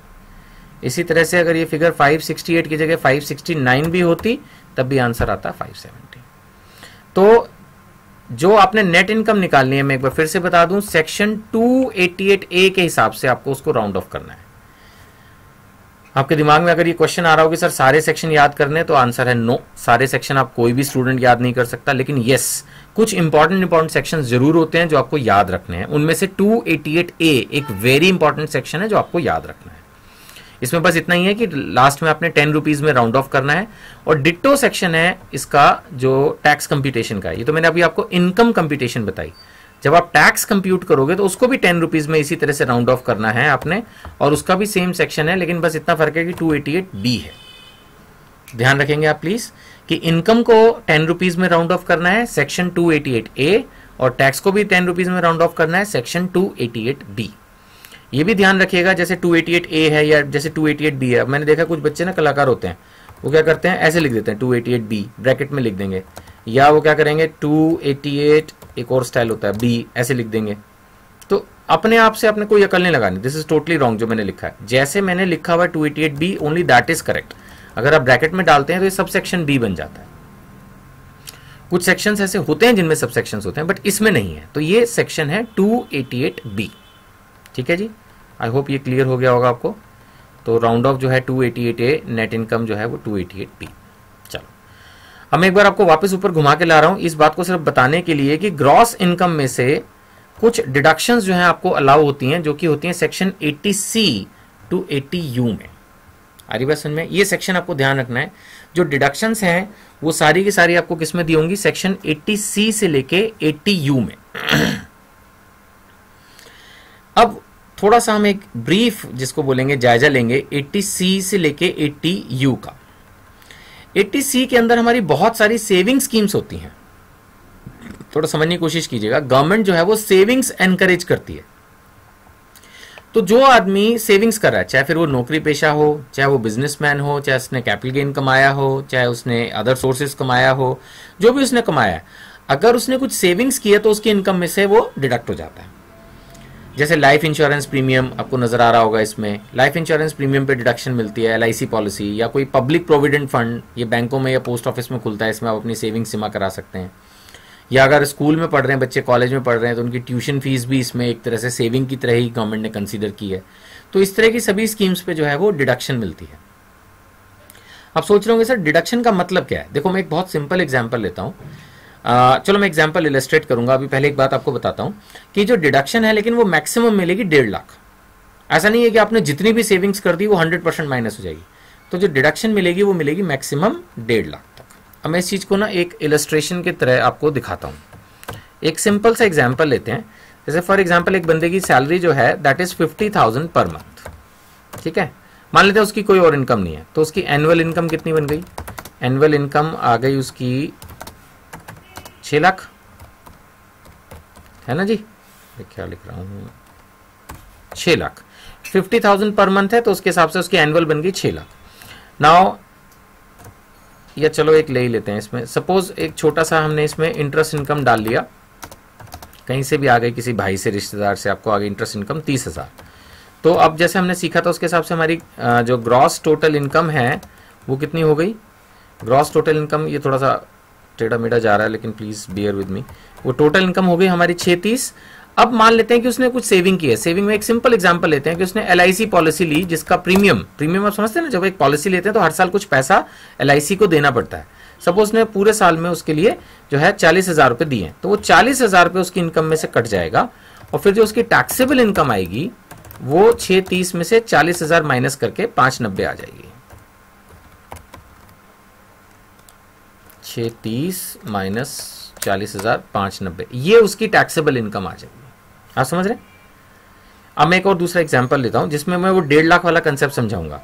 इसी तरह से अगर ये फिगर 568 की जगह 569 भी होती तब भी आंसर आता 570। तो जो आपने नेट इनकम निकालनी है, मैं एक बार फिर से बता दूं, सेक्शन 288A के हिसाब से आपको उसको राउंड ऑफ करना है। आपके दिमाग में अगर ये क्वेश्चन आ रहा हो कि सर सारे सेक्शन याद करने, तो आंसर है नो, सारे सेक्शन आप कोई भी स्टूडेंट याद नहीं कर सकता। लेकिन यस, कुछ इंपॉर्टेंट सेक्शंस जरूर होते हैं जो आपको याद रखने हैं। उनमें से 288A एक वेरी इंपॉर्टेंट सेक्शन है जो आपको याद रखना है। इसमें बस इतना ही है कि लास्ट में आपने 10 रुपीज में राउंड ऑफ करना है। और डिट्टो सेक्शन है इसका जो टैक्स कंप्यूटेशन का है। ये तो मैंने अभी आपको इनकम कंप्यूटेशन बताई। जब आप टैक्स कंप्यूट करोगे तो उसको भी 10 रुपीज में इसी तरह से राउंड ऑफ करना है आपने, और उसका भी सेम सेक्शन है, लेकिन बस इतना फर्क है कि 288B है। ध्यान रखेंगे आप प्लीज कि इनकम को 10 रुपीज में राउंड ऑफ करना है सेक्शन 288A, और टैक्स को भी 10 रुपीज में राउंड ऑफ करना है सेक्शन 288B। ये भी ध्यान रखिएगा, जैसे 288A है या जैसे 288B है। मैंने देखा कुछ बच्चे ना कलाकार होते हैं, वो क्या करते हैं, ऐसे लिख देते हैं 288B, ब्रैकेट में लिख देंगे, या वो क्या करेंगे 288 एक और स्टाइल होता है B, ऐसे लिख देंगे। तो अपने आप से आपने कोई अकल नहीं लगानी। दिस इज टोटली रॉन्ग जो मैंने लिखा है। जैसे मैंने लिखा हुआ है 288B, only that is correct. अगर आप ब्रैकेट में डालते हैं तो ये सब सेक्शन B बन जाता है। कुछ सेक्शंस ऐसे होते हैं जिनमें सब सेक्शंस होते हैं, बट इसमें नहीं है। तो ये सेक्शन है 288B। ठीक है जी, आई होप ये क्लियर हो गया होगा आपको। तो राउंड ऑफ जो है 288A, नेट इनकम जो है वो 288B। चलो, अब मैं एक बार आपको वापस ऊपर घुमा के ला रहा हूं, इस बात को सिर्फ बताने के लिए कि ग्रॉस इनकम में से कुछ डिडक्शंस जो है आपको अलाउ होती हैं, जो कि होती हैं सेक्शन 80C टू 80U में। आ रही बात समझ में? ये सेक्शन आपको ध्यान रखना है। जो डिडक्शंस हैं वो सारी की सारी आपको किस में दी होंगी, सेक्शन 80C से लेके 80U में। अब थोड़ा सा हम एक ब्रीफ जिसको बोलेंगे जायजा लेंगे 80C से लेके 80U का। 80C के अंदर हमारी बहुत सारी सेविंग स्कीम्स होती हैं। थोड़ा समझने की कोशिश कीजिएगा। गवर्नमेंट जो है वो सेविंग्स एनकरेज करती है। तो जो आदमी सेविंग्स कर रहा है, चाहे फिर वो नौकरी पेशा हो, चाहे वो बिजनेसमैन हो, चाहे उसने कैपिटल गेन कमाया हो, चाहे उसने अदर सोर्सेज कमाया हो, जो भी उसने कमाया है, अगर उसने कुछ सेविंग्स किया तो उसकी इनकम में से वो डिडक्ट हो जाता है। जैसे लाइफ इंश्योरेंस प्रीमियम आपको नजर आ रहा होगा, इसमें लाइफ इंश्योरेंस प्रीमियम पे डिडक्शन मिलती है। LIC पॉलिसी या कोई पब्लिक प्रोविडेंट फंड, ये बैंकों में या पोस्ट ऑफिस में खुलता है, इसमें आप अपनी सेविंग्स जमा करा सकते हैं। या अगर स्कूल में पढ़ रहे हैं बच्चे, कॉलेज में पढ़ रहे हैं, तो उनकी ट्यूशन फीस भी इसमें एक तरह से सेविंग की तरह ही गवर्नमेंट ने कंसीडर की है। तो इस तरह की सभी स्कीम्स पे जो है वो डिडक्शन मिलती है। आप सोच रहे होंगे सर डिडक्शन का मतलब क्या है? देखो, मैं एक बहुत सिंपल एग्जाम्पल लेता हूँ। चलो मैं एग्जाम्पल इलस्ट्रेट करूंगा। अभी पहले एक बात आपको बताता हूं कि जो डिडक्शन है, लेकिन वो मैक्सिमम मिलेगी 1.5 लाख। ऐसा नहीं है कि आपने जितनी भी सेविंग्स कर दी वो 100% माइनस हो जाएगी। तो जो डिडक्शन मिलेगी वो मिलेगी मैक्सिमम 1.5 लाख तक। अब मैं इस चीज को ना एक इलस्ट्रेशन की तरह आपको दिखाता हूं। एक सिंपल सा एग्जाम्पल लेते हैं। जैसे फॉर एग्जाम्पल एक बंदे की सैलरी जो है दैट इज 50,000 पर मंथ। ठीक है, मान लेते हैं उसकी कोई और इनकम नहीं है, तो उसकी एनुअल इनकम कितनी बन गई? एनुअल इनकम आ गई उसकी 6 लाख, है ना जी? क्या लिख रहा हूं, 6 लाख। 50,000 पर मंथ है, तो उसके हिसाब से उसकी एनुअल बन गई 6 लाख। नाउ या चलो एक ले ही लेते हैं इसमें। सपोज एक छोटा सा हमने इसमें इंटरेस्ट इनकम डाल लिया, कहीं से भी आ गई, किसी भाई से, रिश्तेदार से आपको आ गई इंटरेस्ट इनकम 30,000। तो अब जैसे हमने सीखा था उसके हिसाब से हमारी जो ग्रॉस टोटल इनकम है वो कितनी हो गई? ग्रॉस टोटल इनकम, ये थोड़ा सा टेढ़ा मेढ़ा जा रहा है लेकिन प्लीज बियर विद मी। वो टोटल इनकम हो गई हमारी 630। अब मान लेते हैं कि उसने कुछ सेविंग की है। सेविंग में एक सिंपल एग्जांपल लेते हैं कि उसने LIC पॉलिसी ली, जिसका प्रीमियम आप समझते हैं ना, जब एक पॉलिसी लेते हैं तो हर साल कुछ पैसा LIC को देना पड़ता है। सपोज उसने पूरे साल में उसके लिए जो है 40,000 रुपए दिए, तो वो 40,000 रुपए उसकी इनकम में से कट जाएगा, और फिर जो उसकी टैक्सेबल इनकम आएगी वो 630 में से 40,000 माइनस करके 590 आ जाएगी। 630 माइनस 40,000 590, ये उसकी टैक्सेबल इनकम आ जाएगी। आप समझ रहे हैं? अब मैं एक और दूसरा एग्जांपल लेता हूं जिसमें मैं वो 1.5 लाख वाला कंसेप्ट समझाऊंगा।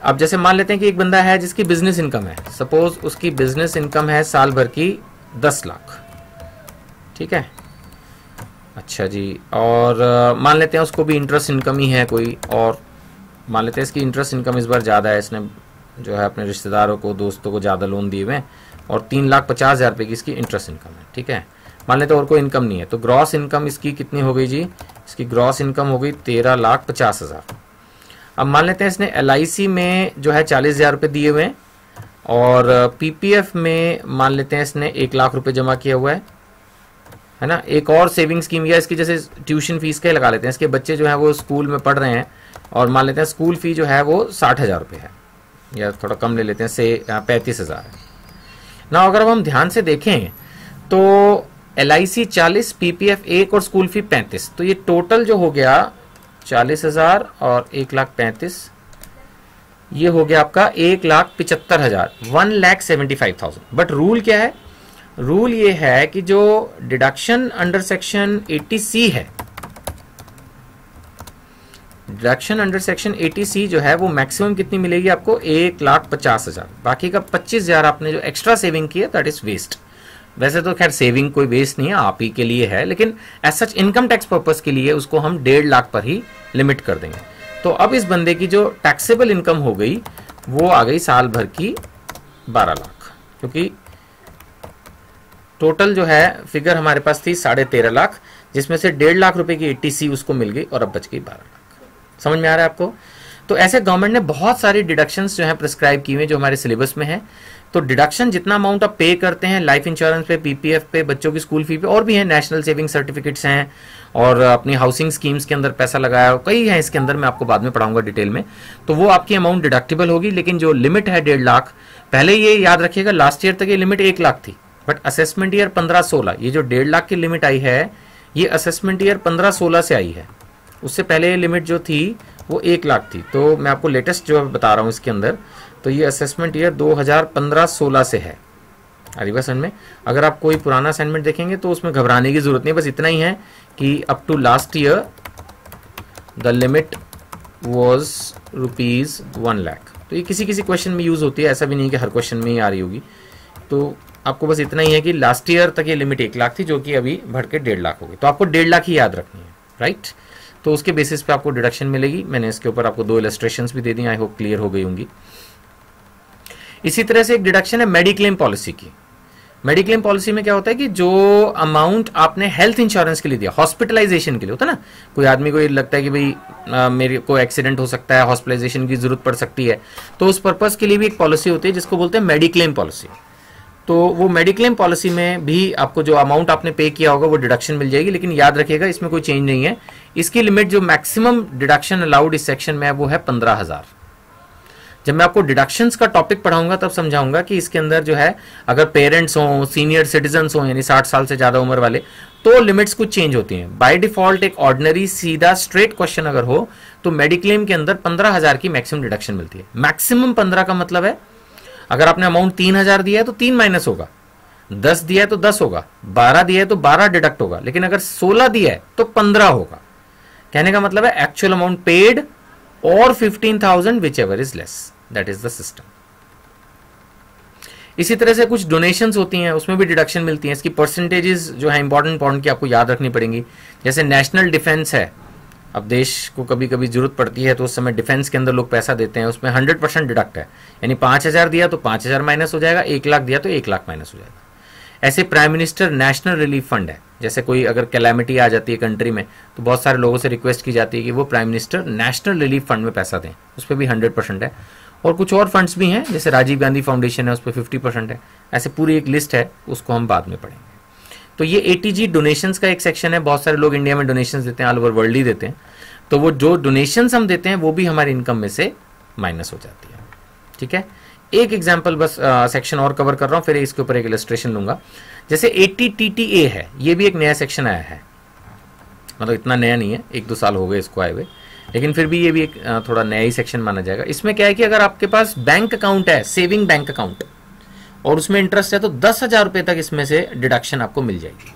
अब जैसे मान लेते हैं कि एक बंदा है जिसकी बिजनेस इनकम है, सपोज उसकी बिजनेस इनकम है साल भर की 10 लाख। ठीक है, अच्छा जी। और मान लेते हैं उसको भी इंटरेस्ट इनकम ही है कोई, और मान लेते हैं इसकी इंटरेस्ट इनकम इस बार ज़्यादा है, इसने जो है अपने रिश्तेदारों को, दोस्तों को ज़्यादा लोन दिए हुए हैं, और 3,50,000 रुपये की इसकी इंटरेस्ट इनकम है। ठीक है, मान लेते हैं और कोई इनकम नहीं है, तो ग्रॉस इनकम इसकी कितनी हो गई जी? इसकी ग्रॉस इनकम हो गई 13,50,000। अब मान लेते हैं इसने LIC में जो है 40,000 रुपये दिए हुए हैं, और PPF में मान लेते हैं इसने 1 लाख रुपये जमा किया हुआ है ना। एक और सेविंग स्कीम, या इसकी जैसे ट्यूशन फीस के लगा लेते हैं, इसके बच्चे जो है वो स्कूल में पढ़ रहे हैं, और मान लेते हैं स्कूल फी जो है वो 60,000 रुपये है, या थोड़ा कम ले लेते हैं, से 35,000 है ना। अगर अब हम ध्यान से देखें तो LIC 40, PPF 1 और स्कूल फी 35, तो ये टोटल जो हो गया 40,000 और 1,35,000, ये हो गया आपका 1,75,000, 1,75,000। बट रूल क्या है? रूल ये है कि जो डिडक्शन अंडर सेक्शन 80C है, डिडक्शन अंडर सेक्शन 80C जो है वो मैक्सिमम कितनी मिलेगी आपको? 1,50,000। बाकी का 25,000 आपने जो एक्स्ट्रा सेविंग की है दैट इज वेस्ट। वैसे तो खैर सेविंग कोई वेस्ट नहीं है, आप ही के लिए है, लेकिन as such income tax purpose के लिए उसको हम 1.5 लाख पर ही लिमिट कर देंगे। तो अब इस बंदे की जो टैक्सेबल इनकम हो गई वो आ गई साल भर की 12 लाख, क्योंकि टोटल जो है फिगर हमारे पास थी 13.5 लाख, जिसमें से 1.5 लाख रुपए की 80C उसको मिल गई और अब बच गई 12 लाख। समझ में आ रहा है आपको? तो ऐसे गवर्नमेंट ने बहुत सारी डिडक्शंस जो है प्रिस्क्राइब की हुई जो हमारे सिलेबस में है। तो डिडक्शन जितना अमाउंट आप पे करते हैं लाइफ इंश्योरेंस पे, PPF पे, बच्चों की स्कूल फी पे, और भी है, नेशनल सेविंग सर्टिफिकेट्स हैं और अपनी हाउसिंग स्कीम्स के अंदर पैसा लगाया, कई है इसके अंदर, मैं आपको बाद में पढ़ाऊंगा डिटेल में। तो वो आपकी अमाउंट डिडक्टेबल होगी, लेकिन जो लिमिट है 1.5 लाख, पहले ये याद रखिएगा लास्ट ईयर तक ये लिमिट 1 लाख थी, बट असेसमेंट ईयर 15-16 ये जो 1.5 लाख की लिमिट आई है ये असेसमेंट ईयर 15-16 से आई है। उससे पहले लिमिट जो थी वो 1 लाख थी। तो मैं आपको लेटेस्ट जो बता रहा हूँ इसके अंदर, तो ये असेसमेंट ईयर 2015-16 से है। अरे समझ में, अगर आप कोई पुराना असाइनमेंट देखेंगे तो उसमें घबराने की जरूरत नहीं, बस इतना ही है कि up to last year the limit was ₹1 lakh. तो ये किसी किसी क्वेश्चन में यूज होती है, ऐसा भी नहीं कि हर क्वेश्चन में ही आ रही होगी। तो आपको बस इतना ही है कि लास्ट ईयर तक ये लिमिट 1 लाख थी, जो कि अभी बढ़ के 1.5 लाख हो गई। तो आपको 1.5 लाख ही याद रखनी है, राइट। तो उसके बेसिस पे आपको डिडक्शन मिलेगी। मैंने इसके ऊपर आपको 2 इलस्ट्रेशंस भी दे दी, आई होप क्लियर हो गई होंगी। इसी तरह से एक डिडक्शन है मेडिक्लेम पॉलिसी की। मेडिक्लेम पॉलिसी में क्या होता है कि जो अमाउंट आपने हेल्थ इंश्योरेंस के लिए दिया, हॉस्पिटलाइजेशन के लिए होता है ना, कोई आदमी को ये लगता है कि भाई मेरे को एक्सीडेंट हो सकता है, हॉस्पिटलाइजेशन की जरूरत पड़ सकती है, तो उस पर्पस के लिए भी एक पॉलिसी होती है जिसको बोलते हैं मेडिक्लेम पॉलिसी। तो वो मेडिक्लेम पॉलिसी में भी आपको जो अमाउंट आपने पे किया होगा वो डिडक्शन मिल जाएगी, लेकिन याद रखिएगा इसमें कोई चेंज नहीं है। इसकी लिमिट जो मैक्सिमम डिडक्शन अलाउड इस सेक्शन में है वो है 15,000। जब मैं आपको डिडक्शंस का टॉपिक पढ़ाऊंगा तब समझाऊंगा कि इसके अंदर जो है अगर पेरेंट्स हों, सीनियर सिटीजन्स हों, यानी 60 साल से ज्यादा उम्र वाले, तो लिमिट्स कुछ चेंज होती हैं। बाय डिफॉल्ट एक ऑर्डिनरी सीधा स्ट्रेट क्वेश्चन अगर हो तो मेडिक्लेम के अंदर 15,000 की मैक्सिमम डिडक्शन मिलती है। मैक्सिमम 15 का मतलब है अगर आपने अमाउंट 3,000 दिया है तो 3 माइनस होगा, 10 दिया है तो 10 होगा, 12 दिया है तो 12 डिडक्ट होगा, लेकिन अगर 16 दिया है तो 15 होगा। कहने का मतलब है एक्चुअल अमाउंट पेड और 15,000 which ever is less, that is the system. इसी तरह से कुछ डोनेशंस होती हैं, उसमें भी डिडक्शन मिलती है। इसकी परसेंटेजेस जो है इंपॉर्टेंट की आपको याद रखनी पड़ेंगी। जैसे नेशनल डिफेंस है, अब देश को कभी कभी जरूरत पड़ती है तो उस समय डिफेंस के अंदर लोग पैसा देते हैं, उसमें 100% डिडक्ट है, यानी 5,000 दिया तो 5,000 माइनस हो जाएगा, 1 लाख दिया तो 1 लाख माइनस हो जाएगा। ऐसे prime minister national relief fund है, जैसे कोई अगर कैलामिटी आ जाती है कंट्री में तो बहुत सारे लोगों से रिक्वेस्ट की जाती है कि वो prime minister national relief fund में पैसा दें, उस पर भी 100% है। और कुछ और फंड्स भी हैं, जैसे राजीव गांधी फाउंडेशन है, उस पर 50% है। ऐसे पूरी एक लिस्ट है, उसको हम बाद में पढ़ेंगे। तो ये ATG डोनेशंस का एक सेक्शन है। बहुत सारे लोग इंडिया में डोनेशंस देते हैं, ऑल ओवर वर्ल्ड ही देते हैं, तो वो जो डोनेशंस हम देते हैं वो भी हमारी इनकम में से माइनस हो जाती है। ठीक है, एक एग्जांपल बस सेक्शन और कवर कर रहा हूं, फिर इसके ऊपर एक इलस्ट्रेशन लूंगा। जैसे ATTTA है, ये भी एक नया सेक्शन आया है, मतलब इतना नया नहीं है, 1-2 साल हो गए इसको आए हुए, लेकिन फिर भी ये भी एक थोड़ा नया ही सेक्शन माना जाएगा। इसमें क्या है कि अगर आपके पास बैंक अकाउंट है, सेविंग बैंक अकाउंट, और उसमें इंटरेस्ट है तो 10,000 रुपए तक इसमें से डिडक्शन आपको मिल जाएगी।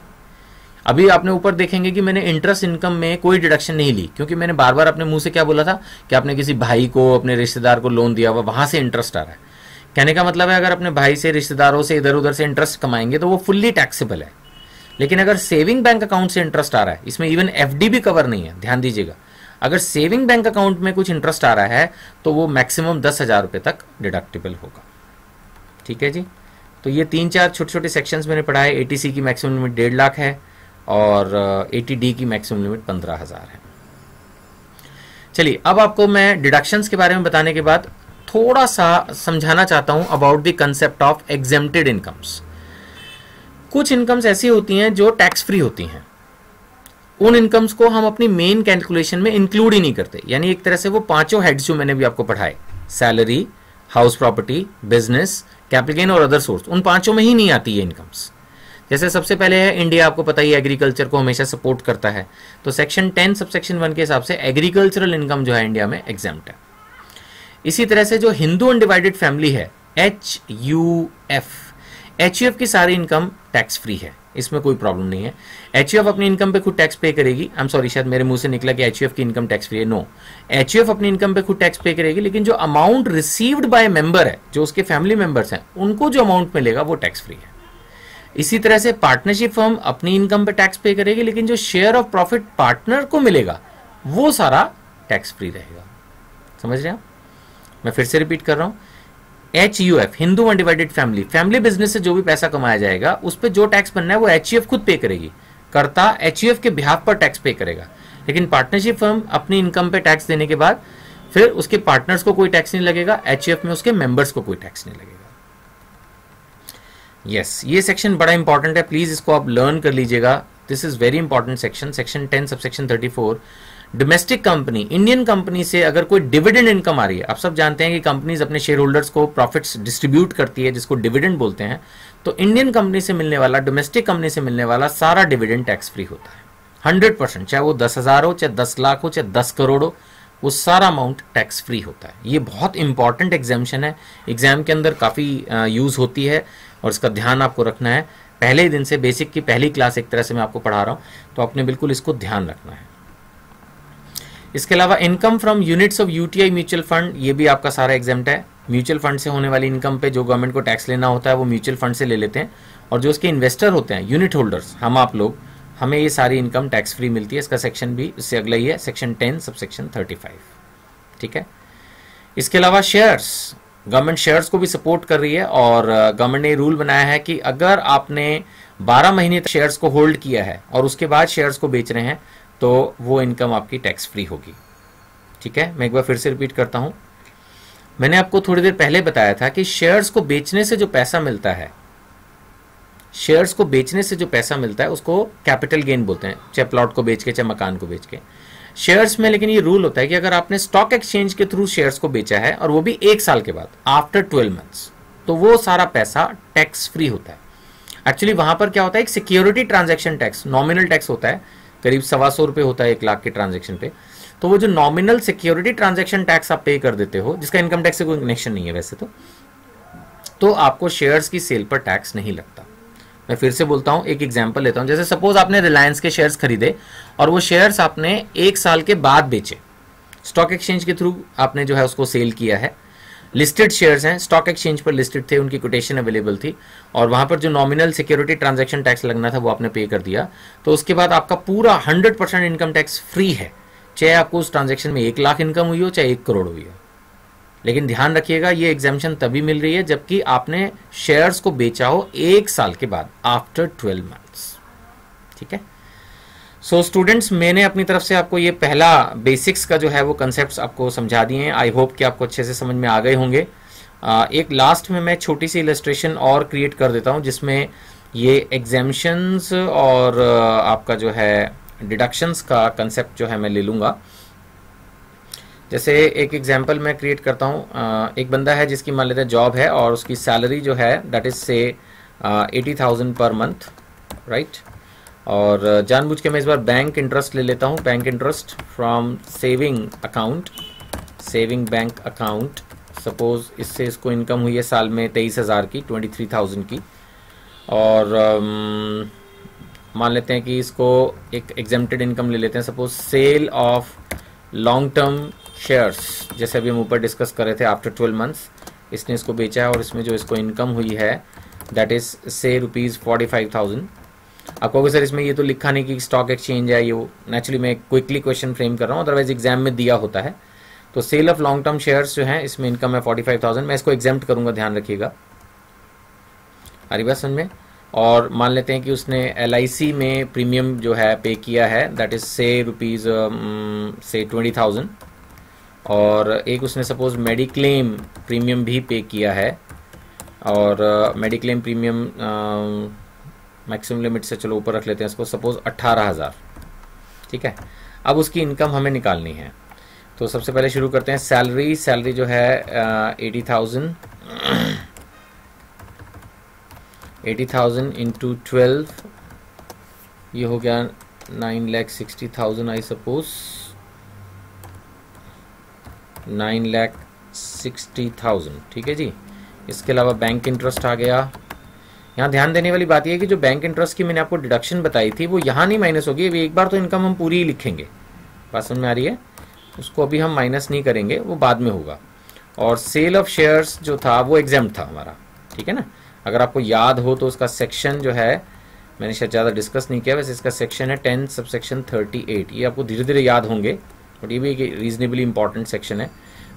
अभी आपने ऊपर देखेंगे कि मैंने इंटरेस्ट इनकम में कोई डिडक्शन नहीं ली, क्योंकि मैंने बार बार अपने मुंह से क्या बोला था कि आपने किसी भाई को, अपने रिश्तेदार को लोन दिया हुआ, वहां से इंटरेस्ट आ रहा है। कहने का मतलब है अगर अपने भाई से, रिश्तेदारों से इधर उधर से इंटरेस्ट कमाएंगे तो वो फुल्ली टैक्सेबल है। लेकिन अगर सेविंग बैंक अकाउंट से इंटरेस्ट आ रहा है, इसमें इवन FD भी कवर नहीं है, ध्यान दीजिएगा। अगर सेविंग बैंक अकाउंट में कुछ इंटरेस्ट आ रहा है तो वो मैक्सिमम 10,000 रुपए तक डिडक्टेबल होगा। ठीक है जी, तो ये 3-4 छोटे छोटे सेक्शंस मैंने पढ़ाए। ATC की मैक्सिमम लिमिट 1.5 लाख है और ATD की मैक्सिमम लिमिट 15,000 है। चलिए, अब आपको मैं डिडक्शंस के बारे में बताने के बाद थोड़ा सा समझाना चाहता हूं about the concept of exempted incomes. कुछ इनकम्स ऐसी होती हैं जो टैक्स फ्री होती हैं, उन इनकम्स को हम अपनी मेन कैलकुलेशन में इंक्लूड ही नहीं करते। यानी एक तरह से वो पांचों हेड्स जो मैंने भी आपको पढ़ाए, salary, house property, business, capital gain और अदर सोर्स, उन पांचों में ही नहीं आती ये इनकम्स। जैसे सबसे पहले है इंडिया, आपको पता ही एग्रीकल्चर को हमेशा सपोर्ट करता है, तो सेक्शन 10 सबसेक्शन 1 के हिसाब से एग्रीकल्चरल इनकम जो है इंडिया में एग्जेम्प्ट है। इसी तरह से जो हिंदू अनडिवाइडेड फैमिली है, HUF की सारी इनकम टैक्स फ्री है, इसमें कोई प्रॉब्लम नहीं है। HUF अपनी इनकम पे खुद टैक्स पे करेगी। आई एम सॉरी, शायद मेरे मुंह से निकला कि HUF की इनकम टैक्स फ्री है। नो, HUF अपनी इनकम पे खुद टैक्स पे करेगी, लेकिन जो अमाउंट रिसीव्ड बाय मेंबर है, जो उसके फैमिली मेंबर्स हैं, उनको जो अमाउंट मिलेगा वो टैक्स फ्री है। इसी तरह से पार्टनरशिप फर्म अपनी इनकम पे टैक्स पे करेगी, लेकिन जो शेयर ऑफ प्रॉफिट पार्टनर को मिलेगा वो सारा टैक्स फ्री रहेगा। समझ रहे हैं आप? मैं फिर से रिपीट कर रहा हूं, HUF Hindu undivided family, family business से जो भी पैसा कमाया जाएगा उस पर जो टैक्स बनना है वो HUF खुद पे करेगी, कर्ता HUF के बिहाफ पर टैक्स पे करेगा। लेकिन पार्टनरशिप फर्म अपनी इनकम पे टैक्स देने के बाद फिर उसके पार्टनर्स को कोई टैक्स नहीं लगेगा, HUF में उसके मेंबर्स को कोई टैक्स नहीं लगेगा। यस, ये सेक्शन बड़ा इंपॉर्टेंट है, प्लीज इसको आप लर्न कर लीजिएगा। This is very important section, section 10 subsection 34। Domestic company, Indian company से अगर कोई डिविडेंड इनकम आ रही है, आप सब जानते हैं कि कंपनीज अपने शेयर होल्डर्स को प्रॉफिट्स डिस्ट्रीब्यूट करती है, जिसको डिविडेंड बोलते हैं। तो इंडियन कंपनी से मिलने वाला, डोमेस्टिक कंपनी से मिलने वाला सारा डिविडेंड टैक्स फ्री होता है 100%, चाहे वो 10,000 हो, चाहे 10 लाख हो, चाहे 10 करोड़ हो, वो सारा अमाउंट टैक्स फ्री होता है। ये बहुत इंपॉर्टेंट एग्जामेशन है, एग्जाम के अंदर काफ़ी यूज़ होती है और इसका ध्यान आपको रखना है। पहले ही दिन से बेसिक की पहली क्लास एक तरह से मैं आपको पढ़ा रहा हूँ, तो आपने बिल्कुल इसको ध्यान रखना है। इसके अलावा income from units of UTI mutual fund, ये भी आपका सारा एग्जाम्प्ट है। म्यूचुअल फंड से होने वाली इनकम पे जो गवर्नमेंट को टैक्स लेना होता है वो म्यूचुअल फंड से ले लेते हैं, और जो उसके इन्वेस्टर होते हैं, यूनिट होल्डर्स, हम आप लोग, हमें ये सारी इनकम टैक्स फ्री मिलती है। इसका सेक्शन भी इससे अगला ही है, सेक्शन 10 सबसेक्शन 35। ठीक है। इसके अलावा शेयर्स, गवर्नमेंट शेयर्स को भी सपोर्ट कर रही है, और गवर्नमेंट ने रूल बनाया है कि अगर आपने 12 महीने तक शेयर्स को होल्ड किया है और उसके बाद शेयर्स को बेच रहे हैं तो वो इनकम आपकी टैक्स फ्री होगी। ठीक है, मैं एक बार फिर से रिपीट करता हूं, मैंने आपको थोड़ी देर पहले बताया था कि शेयर्स को बेचने से जो पैसा मिलता है, शेयर्स को बेचने से जो पैसा मिलता है उसको कैपिटल गेन बोलते हैं, चाहे प्लॉट को बेच के, चाहे मकान को बेच के। शेयर्स में लेकिन ये रूल होता है कि अगर आपने स्टॉक एक्सचेंज के थ्रू शेयर्स को बेचा है और वो भी 1 साल के बाद, आफ्टर 12 मंथ्स, तो वो सारा पैसा टैक्स फ्री होता है। एक्चुअली वहां पर क्या होता है, एक security transaction tax, nominal tax होता है, करीब 125 रुपए होता है 1 लाख के ट्रांजैक्शन पे। तो वो जो नॉमिनल सिक्योरिटी ट्रांजैक्शन टैक्स आप पे कर देते हो, जिसका इनकम टैक्स से कोई कनेक्शन नहीं है वैसे तो आपको शेयर्स की सेल पर टैक्स नहीं लगता। मैं फिर से बोलता हूं, एक एग्जांपल लेता हूं। जैसे सपोज आपने रिलायंस के शेयर्स खरीदे और वो शेयर्स आपने 1 साल के बाद बेचे, स्टॉक एक्सचेंज के थ्रू आपने जो है उसको सेल किया है। लिस्टेड शेयर्स हैं, स्टॉक एक्सचेंज पर लिस्टेड थे, उनकी कोटेशन अवेलेबल थी, और वहां पर जो नॉमिनल सिक्योरिटी ट्रांजैक्शन टैक्स लगना था वो आपने पे कर दिया, तो उसके बाद आपका पूरा 100% इनकम टैक्स फ्री है, चाहे आपको उस ट्रांजैक्शन में 1 लाख इनकम हुई हो, चाहे 1 करोड़ हुई हो। लेकिन ध्यान रखिएगा, ये एग्जाम्पशन तभी मिल रही है जबकि आपने शेयर्स को बेचा हो 1 साल के बाद, आफ्टर 12 मंथ्स। ठीक है। सो स्टूडेंट्स, मैंने अपनी तरफ से आपको ये पहला बेसिक्स का जो है वो कंसेप्ट्स आपको समझा दिए हैं। आई होप कि आपको अच्छे से समझ में आ गए होंगे। एक लास्ट में मैं छोटी सी इलस्ट्रेशन और क्रिएट कर देता हूँ, जिसमें ये एग्जाम्शंस और आपका जो है डिडक्शंस का कंसेप्ट जो है मैं ले लूँगा। जैसे एक एग्जाम्पल मैं क्रिएट करता हूँ, एक बंदा है जिसकी मान लेते हैं जॉब है और उसकी सैलरी जो है दैट इज से 80,000 पर मंथ, राइट। और जानबूझ के मैं इस बार बैंक इंटरेस्ट ले लेता हूँ, bank interest from saving account, saving bank account. Suppose इससे इसको इनकम हुई है साल में 23,000 की, 23,000 की, और मान लेते हैं कि इसको एक एग्जेम्प्टेड इनकम ले लेते हैं, suppose sell of long term shares, जैसे अभी हम ऊपर डिस्कस कर रहे थे, आफ्टर 12 मंथ्स इसने इसको बेचा है और इसमें जो इसको इनकम हुई है दैट इज से ₹45,000। आप कहोगे सर इसमें ये तो लिखा नहीं कि स्टॉक एक्सचेंज है, ये नेचुरली मैं क्विकली क्वेश्चन फ्रेम कर रहा हूँ, अदरवाइज एग्जाम में दिया होता है। तो sell of long term shares जो है इसमें इनकम है 45,000, मैं इसको एग्जेम्प्ट करूंगा, ध्यान रखिएगा, हरी बात समझ में। और मान लेते हैं कि उसने LIC में प्रीमियम जो है पे किया है दैट इज से रुपीज से 20,000, और एक उसने सपोज मेडिक्लेम प्रीमियम भी पे किया है, और मेडिक्लेम प्रीमियम मैक्सिमम लिमिट से चलो ऊपर रख लेते हैं इसको, सपोज 18,000, ठीक है। अब उसकी इनकम हमें निकालनी है, तो सबसे पहले शुरू करते हैं सैलरी। सैलरी जो है 80,000 इंटू 12, ये हो गया 9,60,000 आई सपोज, 9,60,000, ठीक है जी। इसके अलावा बैंक इंटरेस्ट आ गया। यहाँ ध्यान देने वाली बात यह है कि जो बैंक इंटरेस्ट की मैंने आपको डिडक्शन बताई थी वो यहाँ नहीं माइनस होगी, अभी एक बार तो इनकम हम पूरी ही लिखेंगे, बात समझ में आ रही है। उसको अभी हम माइनस नहीं करेंगे, वो बाद में होगा। और सेल ऑफ शेयर्स जो था वो एग्जेम्प्ट था हमारा, ठीक है ना। अगर आपको याद हो तो उसका सेक्शन जो है, मैंने शायद ज़्यादा डिस्कस नहीं किया, वैसे इसका सेक्शन है 10 सबसेक्शन 38। ये आपको धीरे धीरे याद होंगे, बट ये भी एक रीजनेबली इंपॉर्टेंट सेक्शन है।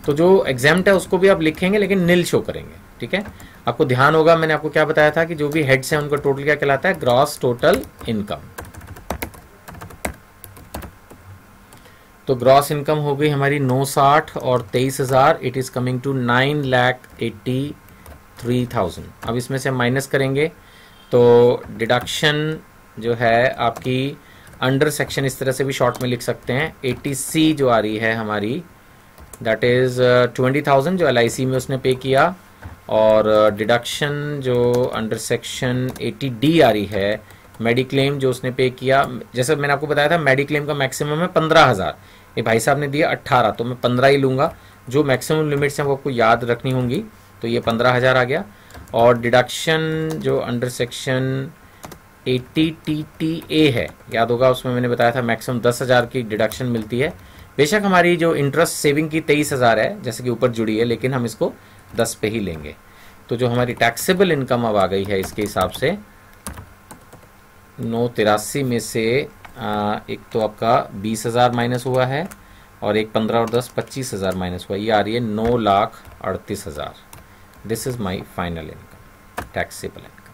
तो जो एग्जाम्प्ट है उसको भी आप लिखेंगे, लेकिन नील शो करेंगे, ठीक है। आपको ध्यान होगा मैंने आपको क्या बताया था कि जो भी हेड्स हैं उनका टोटल क्या कहलाता है, ग्रॉस टोटल इनकम। तो ग्रॉस इनकम हो गई हमारी 960 और 23,000, इट इज कमिंग टू 9,83,000। अब इसमें से हम माइनस करेंगे तो डिडक्शन जो है आपकी अंडर सेक्शन इस तरह से भी शॉर्ट में लिख सकते हैं। 80C जो आ रही है हमारी, दैट इज 20,000 जो LIC में उसने पे किया, और डिडक्शन जो अंडर सेक्शन 80D आ रही है, मेडिक्लेम जो उसने पे किया। जैसे मैंने आपको बताया था मेडिक्लेम का मैक्सिमम है 15,000, ये भाई साहब ने दिया 18, तो मैं 15 ही लूँगा। जो मैक्सिमम लिमिट्स हैं वो आपको याद रखनी होंगी, तो ये 15,000 आ गया। और डिडक्शन जो अंडर सेक्शन 80TTA है, याद होगा उसमें मैंने बताया था मैक्सिमम 10,000 की डिडक्शन मिलती है। बेशक हमारी जो इंटरेस्ट सेविंग की 23,000 है जैसे कि ऊपर जुड़ी है, लेकिन हम इसको 10 पे ही लेंगे। तो जो हमारी टैक्सेबल इनकम अब आ गई है इसके हिसाब से 983 में से एक तो आपका 20,000 माइनस हुआ है, और एक 15 और 10 25,000 माइनस हुआ, ये आ रही है 9,38,000। This is my final income, taxable income,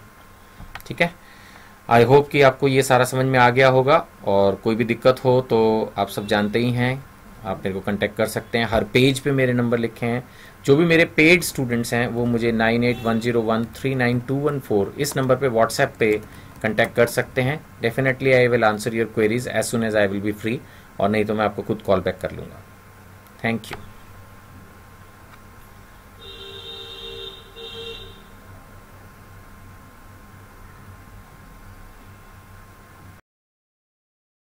ठीक है। आई होप कि आपको ये सारा समझ में आ गया होगा, और कोई भी दिक्कत हो तो आप सब जानते ही हैं, आप मेरे को कांटेक्ट कर सकते हैं। हर पेज पे मेरे नंबर लिखे हैं। जो भी मेरे पेड स्टूडेंट्स हैं वो मुझे 9810139214 इस नंबर पे व्हाट्सएप पे कांटेक्ट कर सकते हैं। Definitely I will answer your queries as soon as I will be free, और नहीं तो मैं आपको खुद कॉल बैक कर लूँगा। Thank you.